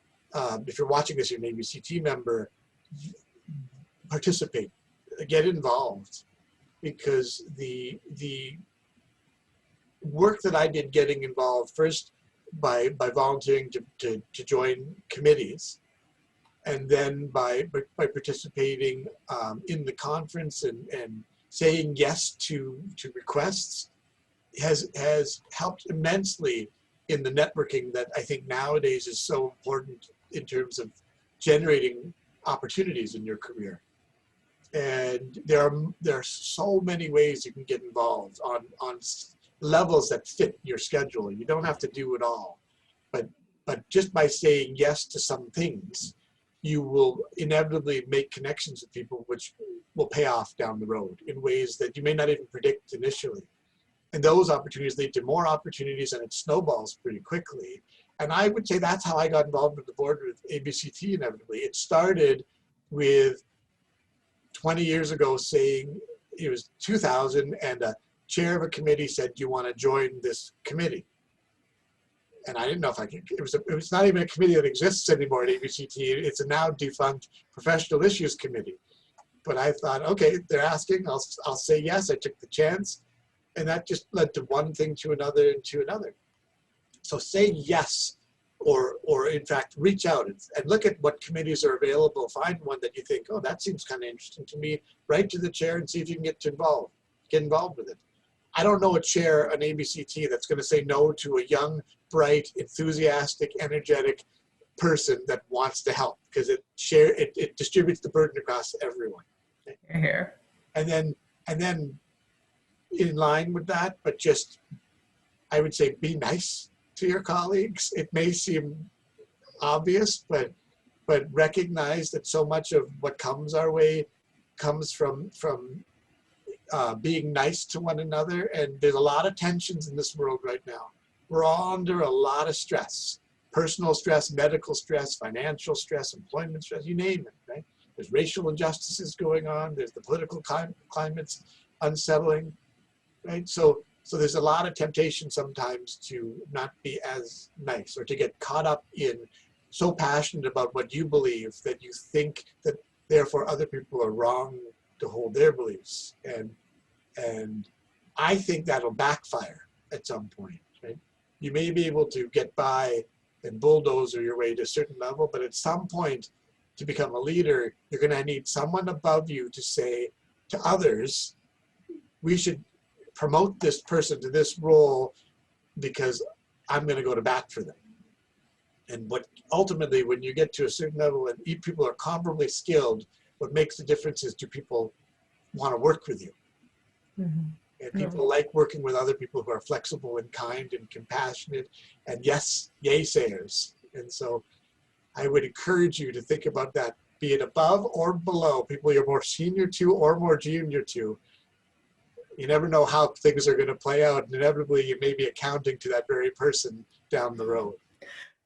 if you're watching this, you're an ABCT member, participate, get involved, because the work that I did getting involved first by volunteering to join committees, and then by participating in the conference and saying yes to requests has helped immensely in the networking that I think nowadays is so important in terms of generating opportunities in your career. And there are so many ways you can get involved on levels that fit your schedule. You don't have to do it all, but just by saying yes to some things, you will inevitably make connections with people which will pay off down the road in ways that you may not even predict initially. And those opportunities lead to more opportunities, and it snowballs pretty quickly. And I would say that's how I got involved with the board with ABCT inevitably. It started with 20 years ago saying, it was 2000, and a chair of a committee said, do you want to join this committee? And I didn't know if I could. It was not even a committee that exists anymore at ABCT. It's a now defunct professional issues committee. But I thought, okay, they're asking, I'll say yes. I took the chance. And that just led to one thing to another and to another. So say yes, or in fact, reach out and look at what committees are available. Find one that you think, oh, that seems kind of interesting to me. Write to the chair and see if you can get involved with it. I don't know a chair, an ABCT, that's going to say no to a young, bright, enthusiastic, energetic person that wants to help, because it distributes the burden across everyone. Here. And then in line with that, but just, I would say, be nice to your colleagues. It may seem obvious, but recognize that so much of what comes our way comes from being nice to one another. And there's a lot of tensions in this world right now. We're all under a lot of stress, personal stress, medical stress, financial stress, employment stress, you name it, right? There's racial injustices going on. There's the political climate's unsettling, right? So there's a lot of temptation sometimes to not be as nice, or to get caught up in so passionate about what you believe that you think that therefore other people are wrong to hold their beliefs. And I think that'll backfire at some point, right? You may be able to get by and bulldozer your way to a certain level, but at some point to become a leader, you're gonna need someone above you to say to others, we should promote this person to this role because I'm gonna go to bat for them. And what ultimately, when you get to a certain level and people are comparably skilled, what makes the difference is, do people want to work with you? Mm-hmm. And people like working with other people who are flexible and kind and compassionate and yay sayers. And so I would encourage you to think about that, be it above or below, people you're more senior to or more junior to. You never know how things are going to play out, and inevitably you may be accounting to that very person down the road.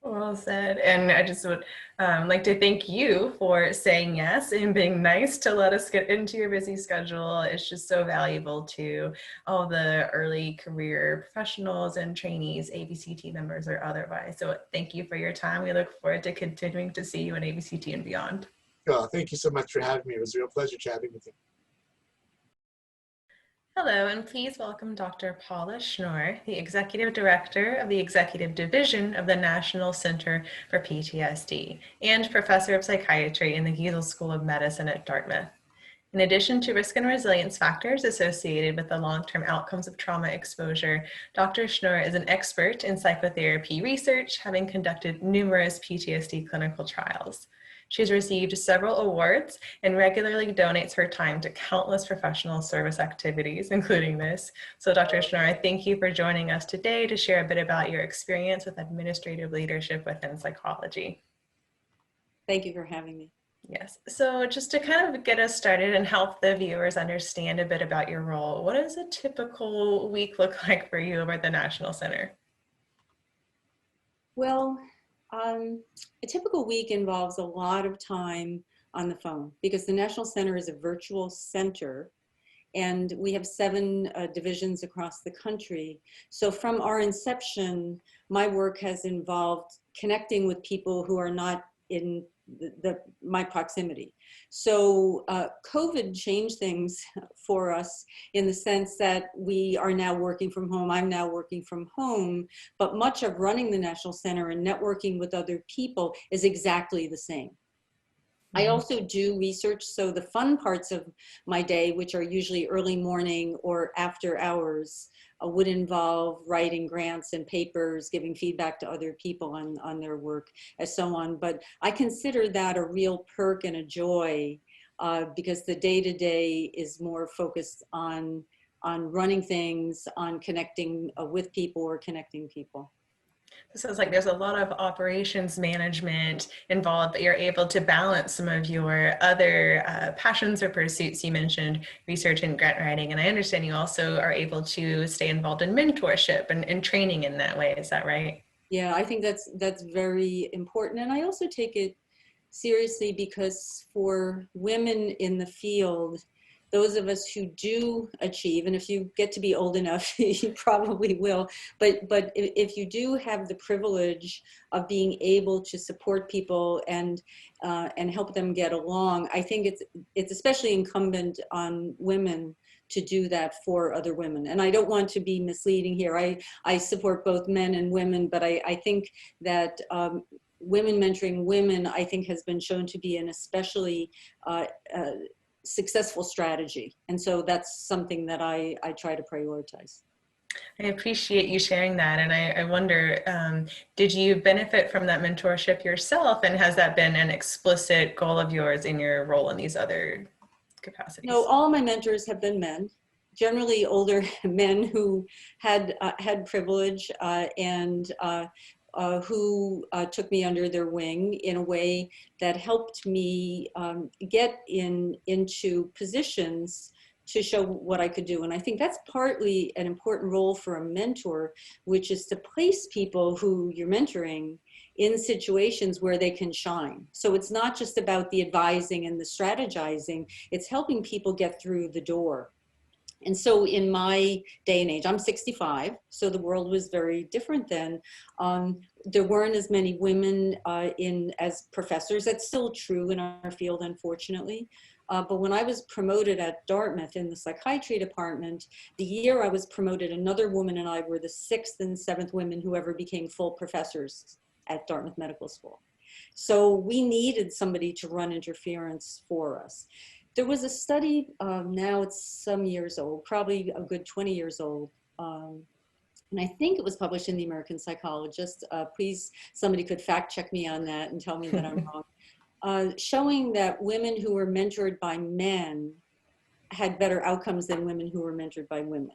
Well said. And I just would like to thank you for saying yes and being nice to let us get into your busy schedule. It's just so valuable to all the early career professionals and trainees, ABCT members or otherwise. So thank you for your time. We look forward to continuing to see you in ABCT and beyond. Oh, thank you so much for having me. It was a real pleasure chatting with you. Hello, and please welcome Dr. Paula Schnurr, the Executive Director of the Executive Division of the National Center for PTSD and Professor of Psychiatry in the Giesel School of Medicine at Dartmouth. In addition to risk and resilience factors associated with the long-term outcomes of trauma exposure, Dr. Schnurr is an expert in psychotherapy research, having conducted numerous PTSD clinical trials. She's received several awards and regularly donates her time to countless professional service activities, including this. So Dr. Schnurr, thank you for joining us today to share a bit about your experience with administrative leadership within psychology. Thank you for having me. Yes, so just to kind of get us started and help the viewers understand a bit about your role, what does a typical week look like for you over at the National Center? Well, a typical week involves a lot of time on the phone because the National Center is a virtual center and we have 7 divisions across the country. So from our inception, my work has involved connecting with people who are not in my proximity. So COVID changed things for us in the sense that we are now working from home. I'm now working from home, but much of running the National Center and networking with other people is exactly the same. I also do research, so the fun parts of my day, which are usually early morning or after hours, would involve writing grants and papers, giving feedback to other people on their work, and so on. But I consider that a real perk and a joy because the day-to-day is more focused on running things, on connecting with people or connecting people. It sounds like there's a lot of operations management involved, but you're able to balance some of your other passions or pursuits. You mentioned research and grant writing, and I understand you also are able to stay involved in mentorship and training in that way. Is that right? Yeah, I think that's very important. And I also take it seriously because for women in the field, those of us who do achieve, and if you get to be old enough, you probably will, but if you do have the privilege of being able to support people and help them get along, I think it's especially incumbent on women to do that for other women. And I don't want to be misleading here. I support both men and women, but I think that women mentoring women, I think has been shown to be an especially successful strategy. And so that's something that I try to prioritize. I appreciate you sharing that. And I wonder, did you benefit from that mentorship yourself? And has that been an explicit goal of yours in your role in these other capacities? No, all my mentors have been men, generally older men who had privilege and who took me under their wing in a way that helped me get into positions to show what I could do. And I think that's partly an important role for a mentor, which is to place people who you're mentoring in situations where they can shine. So it's not just about the advising and the strategizing, it's helping people get through the door. And so in my day and age, I'm 65, so the world was very different then. There weren't as many women as professors. That's still true in our field, unfortunately. But when I was promoted at Dartmouth in the psychiatry department, the year I was promoted, another woman and I were the 6th and 7th women who ever became full professors at Dartmouth Medical School. So we needed somebody to run interference for us. There was a study, now it's some years old, probably a good 20 years old, and I think it was published in the American Psychologist. Please, somebody could fact check me on that and tell me that I'm wrong. Showing that women who were mentored by men had better outcomes than women who were mentored by women.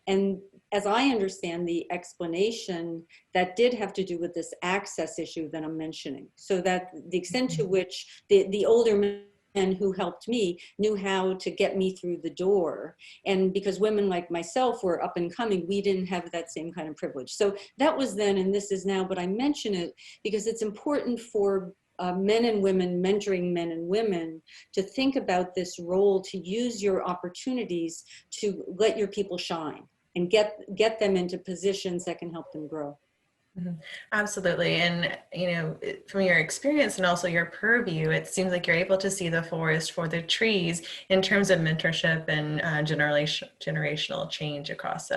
And as I understand the explanation, that did have to do with this access issue that I'm mentioning. So that the extent to which the older men who helped me knew how to get me through the door. And because women like myself were up and coming, we didn't have that same kind of privilege. So that was then, and this is now, but I mention it because it's important for men and women, mentoring men and women, to think about this role, to use your opportunities to let your people shine and get them into positions that can help them grow. Mm-hmm. Absolutely. And, you know, from your experience and also your purview, it seems like you're able to see the forest for the trees in terms of mentorship and generational change across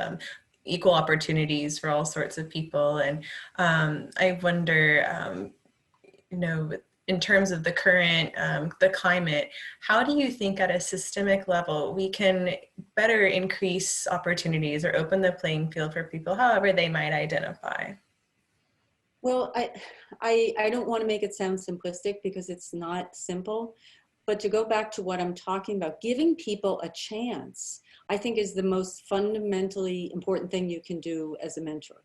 equal opportunities for all sorts of people. And I wonder, you know, in terms of the current, the climate, how do you think at a systemic level we can better increase opportunities or open the playing field for people, however they might identify? Well, I don't want to make it sound simplistic because it's not simple, but to go back to what I'm talking about, giving people a chance, I think is the most fundamentally important thing you can do as a mentor.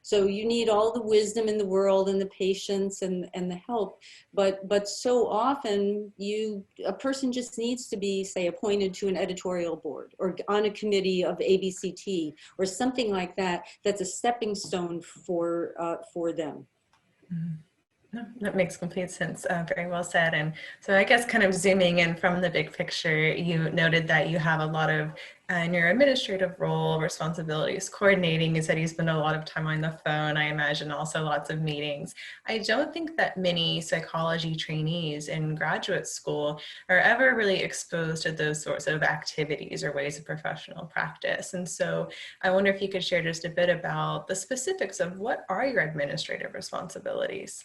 So you need all the wisdom in the world and the patience and the help, but so often a person just needs to be, say, appointed to an editorial board or on a committee of ABCT or something like that. That's a stepping stone for them. Mm-hmm. No, that makes complete sense. Very well said. And so I guess kind of zooming in from the big picture, you noted that you have a lot of, in your administrative role, responsibilities, coordinating. You said you spend a lot of time on the phone. I imagine also lots of meetings. I don't think that many psychology trainees in graduate school are ever really exposed to those sorts of activities or ways of professional practice. And so I wonder if you could share just a bit about the specifics of what are your administrative responsibilities?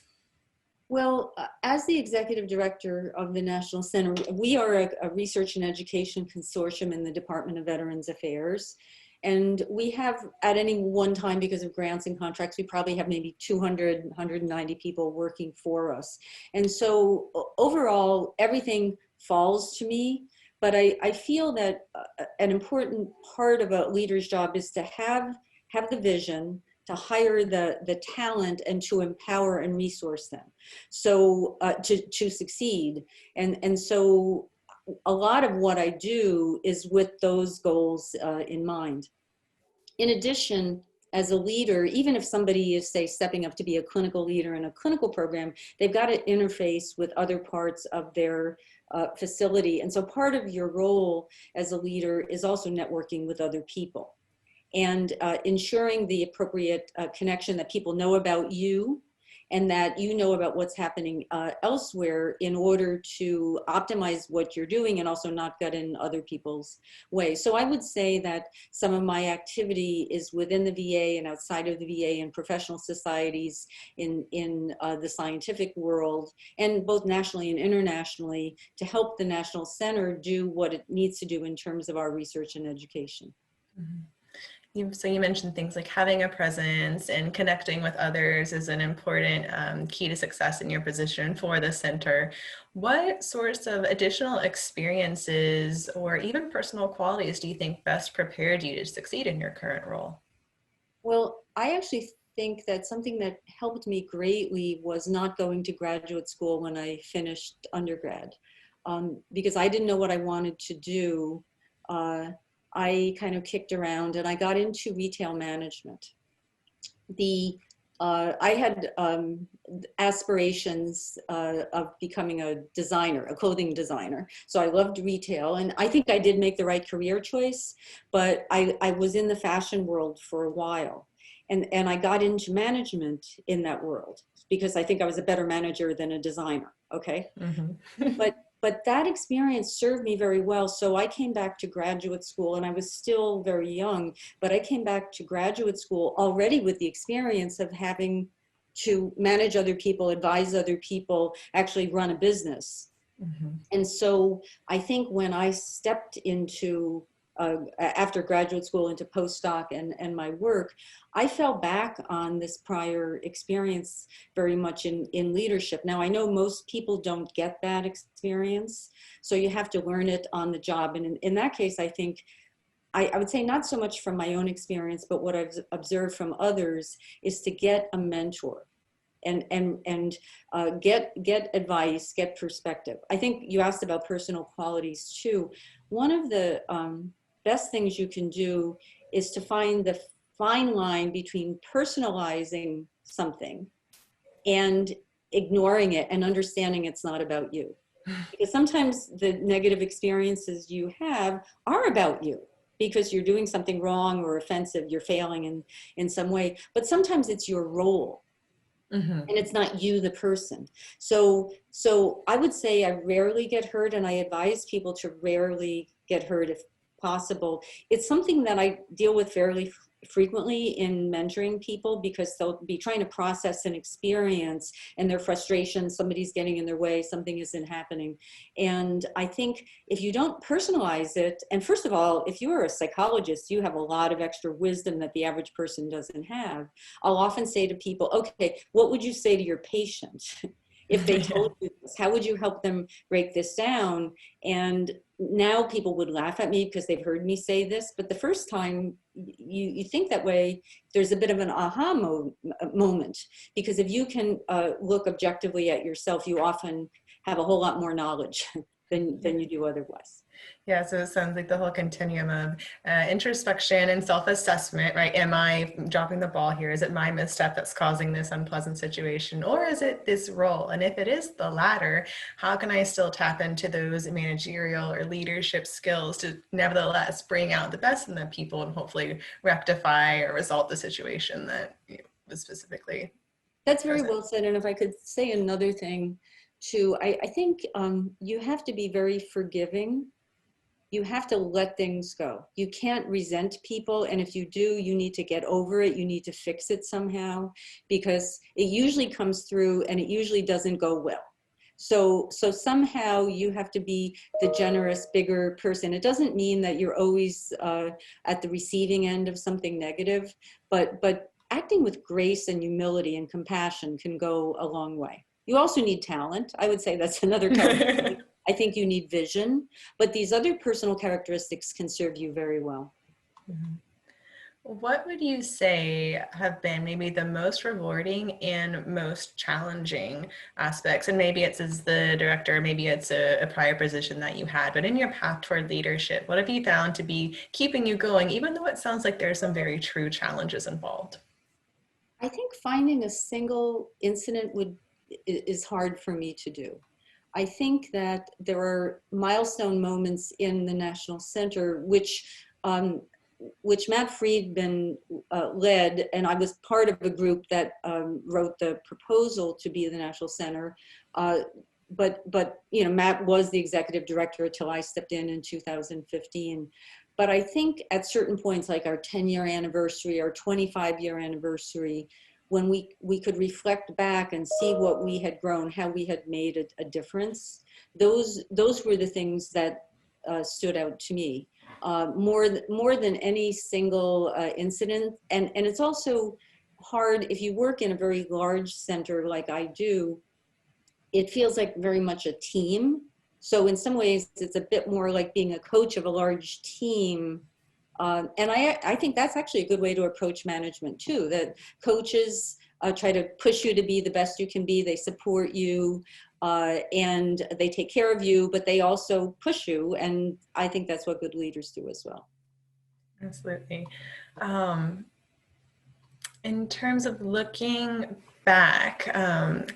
Well, as the executive director of the National Center, we are a research and education consortium in the Department of Veterans Affairs. And we have, at any one time, because of grants and contracts, we probably have maybe 200, 190 people working for us. And so overall, everything falls to me. But I feel that an important part of a leader's job is to have the vision, to hire the talent, and to empower and resource them, so to succeed. And so a lot of what I do is with those goals in mind. In addition, as a leader, even if somebody is, say, stepping up to be a clinical leader in a clinical program, they've got to interface with other parts of their facility. And so part of your role as a leader is also networking with other people and ensuring the appropriate connection, that people know about you and that you know about what's happening elsewhere in order to optimize what you're doing and also not get in other people's way. So I would say that some of my activity is within the VA and outside of the VA in professional societies, in the scientific world, and both nationally and internationally, to help the National Center do what it needs to do in terms of our research and education. So you mentioned things like having a presence and connecting with others is an important key to success in your position for the center. What sorts of additional experiences or even personal qualities do you think best prepared you to succeed in your current role? Well, I actually think that something that helped me greatly was not going to graduate school when I finished undergrad, because I didn't know what I wanted to do. I kind of kicked around and I got into retail management. I had aspirations of becoming a designer, a clothing designer. So I loved retail, and I think I did make the right career choice, but I was in the fashion world for a while. And I got into management in that world because I think I was a better manager than a designer, okay? Mm-hmm. But that experience served me very well. So I came back to graduate school, and I was still very young, but I came back to graduate school already with the experience of having to manage other people, advise other people, actually run a business. Mm-hmm. And so I think when I stepped into after graduate school into postdoc and my work, I fell back on this prior experience very much in leadership. Now, I know most people don't get that experience, so you have to learn it on the job. And in that case, I think, I would say not so much from my own experience, but what I've observed from others is to get a mentor and get advice, get perspective. I think you asked about personal qualities too. One of the best things you can do is to find the fine line between personalizing something and ignoring it and understanding it's not about you. Because sometimes the negative experiences you have are about you because you're doing something wrong or offensive, you're failing in some way, but sometimes it's your role. Mm-hmm. And it's not you, the person. So I would say I rarely get hurt, and I advise people to rarely get hurt if possible. It's something that I deal with fairly frequently in mentoring people because they'll be trying to process an experience and their frustration, somebody's getting in their way, something isn't happening. And I think if you don't personalize it, and first of all, if you are a psychologist, you have a lot of extra wisdom that the average person doesn't have. I'll often say to people, okay, what would you say to your patient? If they told you this, how would you help them break this down? And now people would laugh at me because they've heard me say this, but the first time you think that way, there's a bit of an aha moment, because if you can look objectively at yourself, you often have a whole lot more knowledge than you do otherwise. Yeah, so it sounds like the whole continuum of introspection and self-assessment, right? Am I dropping the ball here? Is it my misstep that's causing this unpleasant situation? Or is it this role? And if it is the latter, how can I still tap into those managerial or leadership skills to nevertheless bring out the best in the people and hopefully rectify or resolve the situation that was specifically That's very present? well said. And if I could say another thing too, I think you have to be very forgiving. You have to let things go. You can't resent people. And if you do, you need to get over it. You need to fix it somehow, because it usually comes through and it usually doesn't go well. So somehow you have to be the generous, bigger person. It doesn't mean that you're always at the receiving end of something negative, but acting with grace and humility and compassion can go a long way. You also need talent. I would say that's another characteristic. I think you need vision, but these other personal characteristics can serve you very well. Mm-hmm. What would you say have been maybe the most rewarding and most challenging aspects? And maybe it's as the director, maybe it's a prior position that you had, but in your path toward leadership, what have you found to be keeping you going, even though it sounds like there's some very true challenges involved? I think finding a single incident is hard for me to do. I think that there are milestone moments in the National Center which which Matt Friedman led, and I was part of a group that wrote the proposal to be the National Center. But you know, Matt was the executive director until I stepped in 2015. But I think at certain points, like our 10-year anniversary, our 25-year anniversary, when we could reflect back and see what we had grown, how we had made a difference, those were the things that stood out to me more than any single incident. And it's also hard if you work in a very large center like I do. It feels like very much a team. So in some ways, it's a bit more like being a coach of a large team. And I think that's actually a good way to approach management too, that coaches try to push you to be the best you can be. They support you and they take care of you, but they also push you. And I think that's what good leaders do as well. Absolutely. In terms of looking back,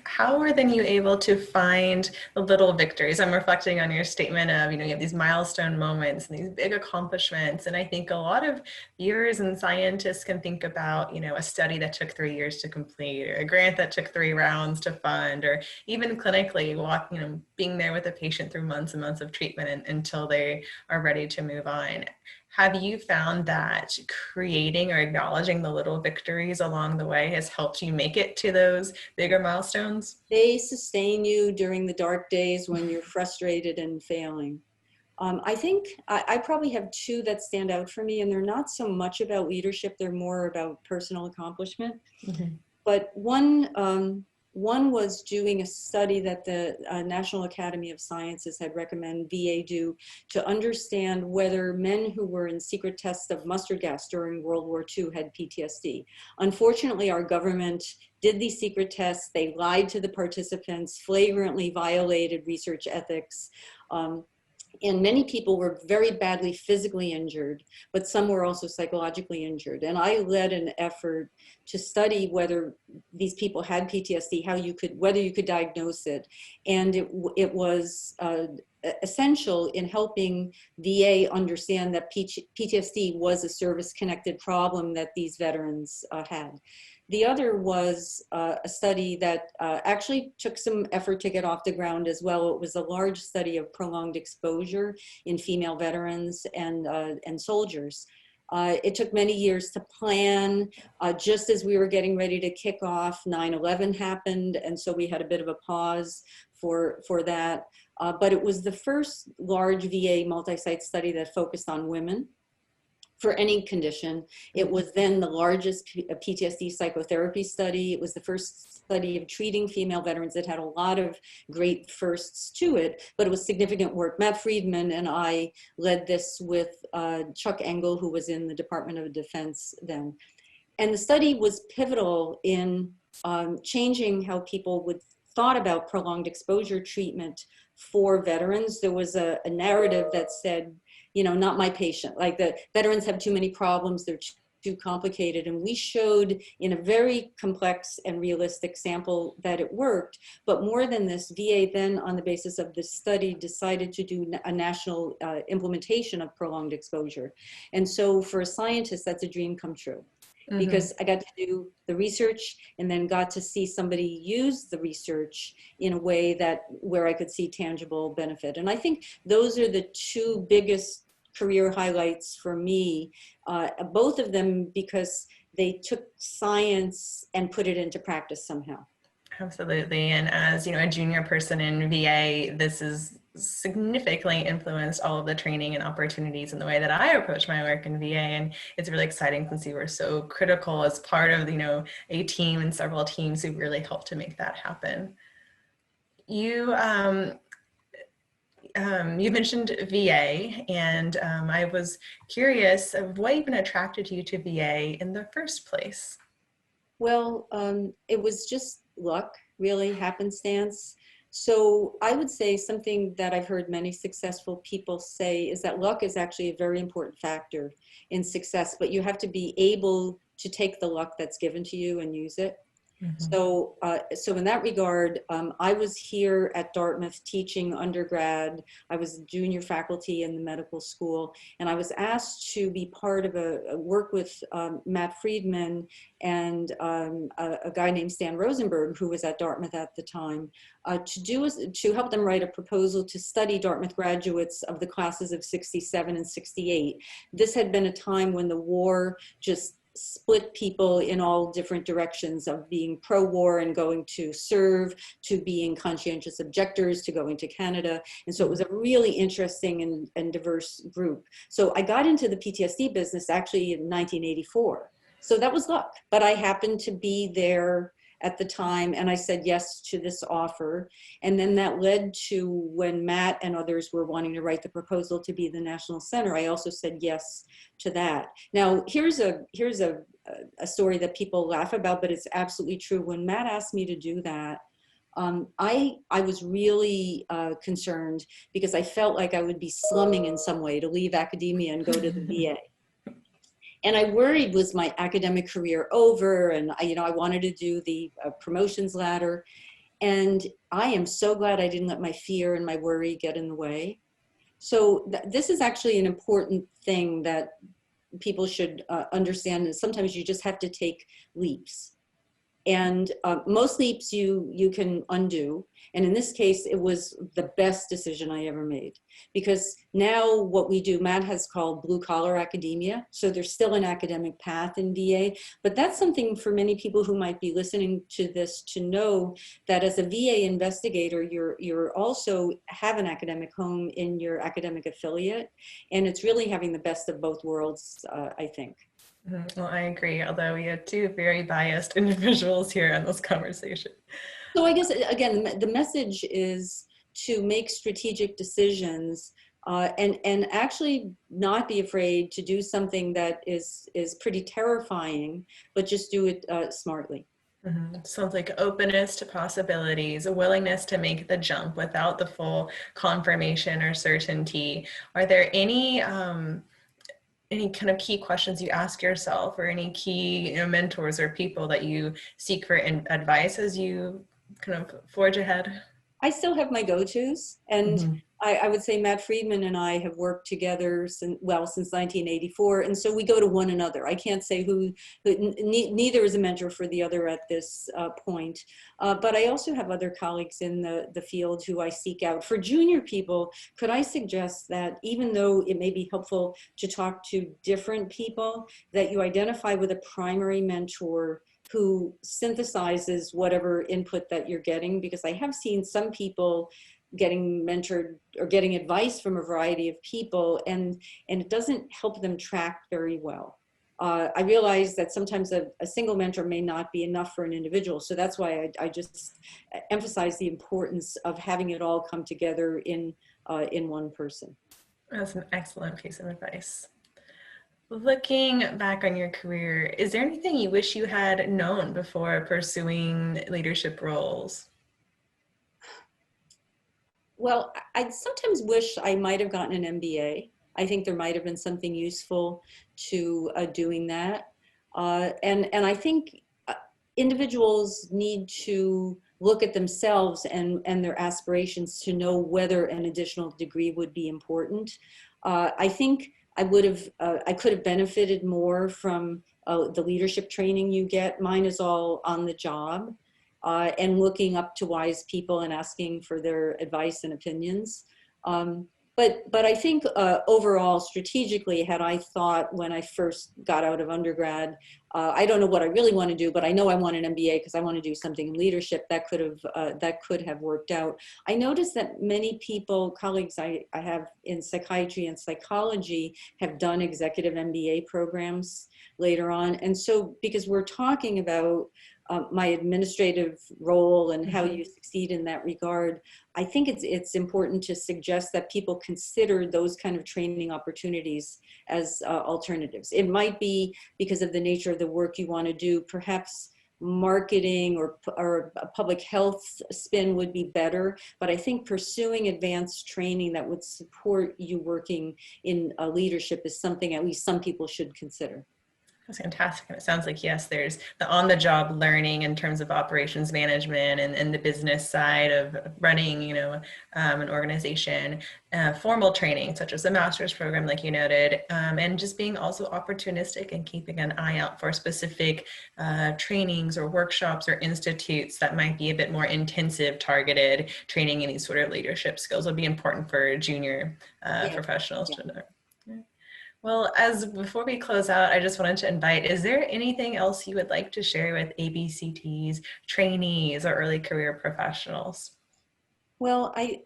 how were then you able to find the little victories? I'm reflecting on your statement of, you know, you have these milestone moments and these big accomplishments. And I think a lot of viewers and scientists can think about, you know, a study that took 3 years to complete, or a grant that took 3 rounds to fund, or even clinically walking, you know, being there with a patient through months and months of treatment until they are ready to move on. Have you found that creating or acknowledging the little victories along the way has helped you make it to those bigger milestones? They sustain you during the dark days when you're frustrated and failing. I think I probably have 2 that stand out for me, and they're not so much about leadership, they're more about personal accomplishment. Mm-hmm. But one was doing a study that the National Academy of Sciences had recommended VA do to understand whether men who were in secret tests of mustard gas during World War II had PTSD. Unfortunately, our government did these secret tests. They lied to the participants, flagrantly violated research ethics. And many people were very badly physically injured, but some were also psychologically injured. And I led an effort to study whether these people had PTSD, whether you could diagnose it. And it was essential in helping VA understand that PTSD was a service-connected problem that these veterans had. The other was a study that actually took some effort to get off the ground as well. It was a large study of prolonged exposure in female veterans and soldiers. It took many years to plan. Just as we were getting ready to kick off, 9/11 happened, and so we had a bit of a pause for that. But it was the first large VA multi-site study that focused on women for any condition. It was then the largest PTSD psychotherapy study. It was the first study of treating female veterans. It had a lot of great firsts to it, but it was significant work. Matt Friedman and I led this with Chuck Engel, who was in the Department of Defense then. And the study was pivotal in changing how people thought about prolonged exposure treatment for veterans. There was a narrative that said, you know, not my patient, like the veterans have too many problems, they're too complicated. And we showed in a very complex and realistic sample that it worked. But more than this, VA then, on the basis of this study, decided to do a national implementation of prolonged exposure. And so for a scientist, that's a dream come true. Because I got to do the research and then got to see somebody use the research in a way where I could see tangible benefit. And I think those are the 2 biggest career highlights for me, both of them because they took science and put it into practice somehow. Absolutely. And as, you know, a junior person in VA, this is significantly influenced all of the training and opportunities in the way that I approach my work in VA. And it's really exciting to see we're so critical as part of, you know, a team and several teams who really helped to make that happen. You mentioned VA, and I was curious of what even attracted you to VA in the first place. Well, it was just luck, really, happenstance. So I would say something that I've heard many successful people say is that luck is actually a very important factor in success, but you have to be able to take the luck that's given to you and use it. So, so in that regard, I was here at Dartmouth teaching undergrad. I was junior faculty in the medical school, and I was asked to be part of a work with Matt Friedman and a guy named Stan Rosenberg, who was at Dartmouth at the time, to help them write a proposal to study Dartmouth graduates of the classes of 67 and 68. This had been a time when the war just split people in all different directions, of being pro-war and going to serve, to being conscientious objectors, to going to Canada. And so it was a really interesting and diverse group. So I got into the PTSD business actually in 1984. So that was luck, but I happened to be there at the time, and I said yes to this offer. And then that led to when Matt and others were wanting to write the proposal to be the National Center, I also said yes to that. Now, here's a story that people laugh about, but it's absolutely true. When Matt asked me to do that, I was really concerned because I felt like I would be slumming in some way to leave academia and go to the VA. And I worried, was my academic career over? And I wanted to do the promotions ladder. And I am so glad I didn't let my fear and my worry get in the way. So this is actually an important thing that people should understand. And sometimes you just have to take leaps. And most leaps you can undo. And in this case, it was the best decision I ever made. Because now what we do, Matt has called blue collar academia. So there's still an academic path in VA, but that's something for many people who might be listening to this to know that as a VA investigator, you're also have an academic home in your academic affiliate. And it's really having the best of both worlds, I think. Well, I agree, although we have two very biased individuals here in this conversation. So I guess, again, the message is to make strategic decisions and actually not be afraid to do something that is pretty terrifying, but just do it smartly. Sounds like openness to possibilities, a willingness to make the jump without the full confirmation or certainty. Are there any kind of key questions you ask yourself, or any key mentors or people that you seek for advice as you kind of forge ahead? I still have my go-tos, and I would say Matt Friedman and I have worked together since 1984, and so we go to one another. I can't say neither is a mentor for the other at this point, but I also have other colleagues in the field who I seek out. For junior people, could I suggest that even though it may be helpful to talk to different people, that you identify with a primary mentor who synthesizes whatever input that you're getting, because I have seen some people getting mentored or getting advice from a variety of people, and it doesn't help them track very well. I realize that sometimes a single mentor may not be enough for an individual, so that's why I just emphasize the importance of having it all come together in one person. That's an excellent piece of advice. Looking back on your career, is there anything you wish you had known before pursuing leadership roles? Well, I sometimes wish I might have gotten an MBA. I think there might have been something useful to doing that. And I think individuals need to look at themselves and their aspirations to know whether an additional degree would be important. I think I could have benefited more from the leadership training you get. Mine is all on the job and looking up to wise people and asking for their advice and opinions. But I think overall, strategically, had I thought when I first got out of undergrad, I don't know what I really want to do, but I know I want an MBA because I want to do something in leadership. That could have worked out. I noticed that many people, colleagues I have in psychiatry and psychology, have done executive MBA programs later on. And so, because we're talking about my administrative role and how you succeed in that regard, I think it's important to suggest that people consider those kind of training opportunities as alternatives. It might be because of the nature of the work you want to do. Perhaps marketing or a public health spin would be better, but I think pursuing advanced training that would support you working in leadership is something at least some people should consider. That's fantastic. And it sounds like, yes, there's the on-the-job learning in terms of operations management and the business side of running, an organization, formal training, such as a master's program, like you noted, and just being also opportunistic and keeping an eye out for specific trainings or workshops or institutes that might be a bit more intensive, targeted training in these sort of leadership skills would be important for junior professionals to know. Well, before we close out, I just wanted to invite, is there anything else you would like to share with ABCTs, trainees, or early career professionals? Well, I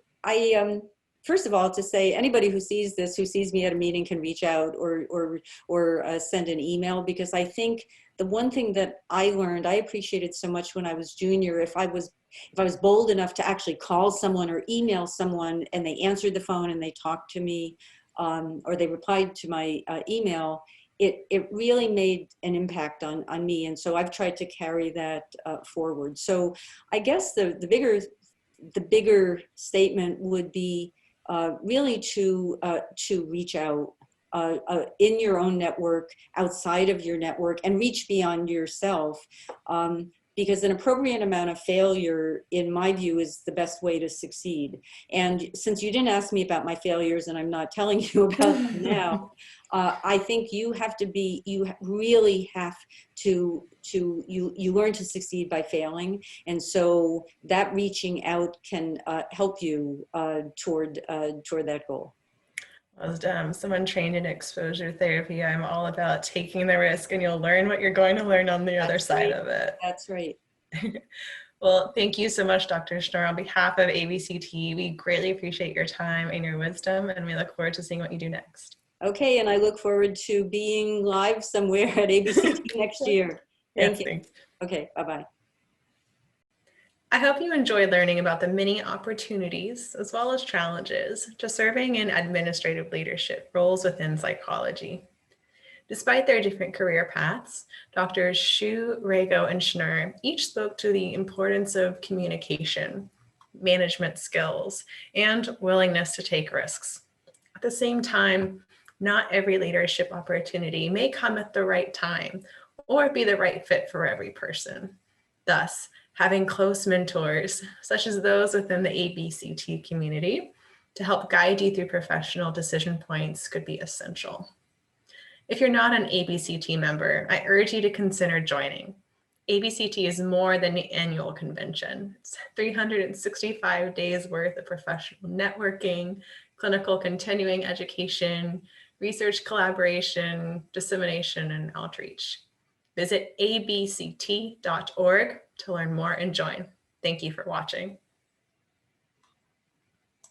first of all, to say anybody who sees this, who sees me at a meeting, can reach out or send an email, because I think the one thing that I learned, I appreciated so much when I was junior, if I was bold enough to actually call someone or email someone and they answered the phone and they talked to me, or they replied to my email, it really made an impact on me. And so I've tried to carry that forward. So I guess the bigger statement would be really to reach out in your own network, outside of your network, and reach beyond yourself. Because an appropriate amount of failure, in my view, is the best way to succeed. And since you didn't ask me about my failures, and I'm not telling you about them now, I think you really have to you learn to succeed by failing. And so that reaching out can help you toward that goal. As someone trained in exposure therapy, I'm all about taking the risk, and you'll learn what you're going to learn on the other side of it. That's right. Well, thank you so much, Dr. Schnurr. On behalf of ABCT, we greatly appreciate your time and your wisdom, and we look forward to seeing what you do next. Okay, and I look forward to being live somewhere at ABCT next year. Thank you. Thanks. Okay, bye-bye. I hope you enjoyed learning about the many opportunities as well as challenges to serving in administrative leadership roles within psychology. Despite their different career paths, Drs. Hsu, Rego, and Schnurr each spoke to the importance of communication, management skills, and willingness to take risks. At the same time, not every leadership opportunity may come at the right time or be the right fit for every person. Thus, having close mentors, such as those within the ABCT community, to help guide you through professional decision points could be essential. If you're not an ABCT member, I urge you to consider joining. ABCT is more than the annual convention. It's 365 days worth of professional networking, clinical continuing education, research collaboration, dissemination, and outreach. Visit abct.org to learn more and join. Thank you for watching.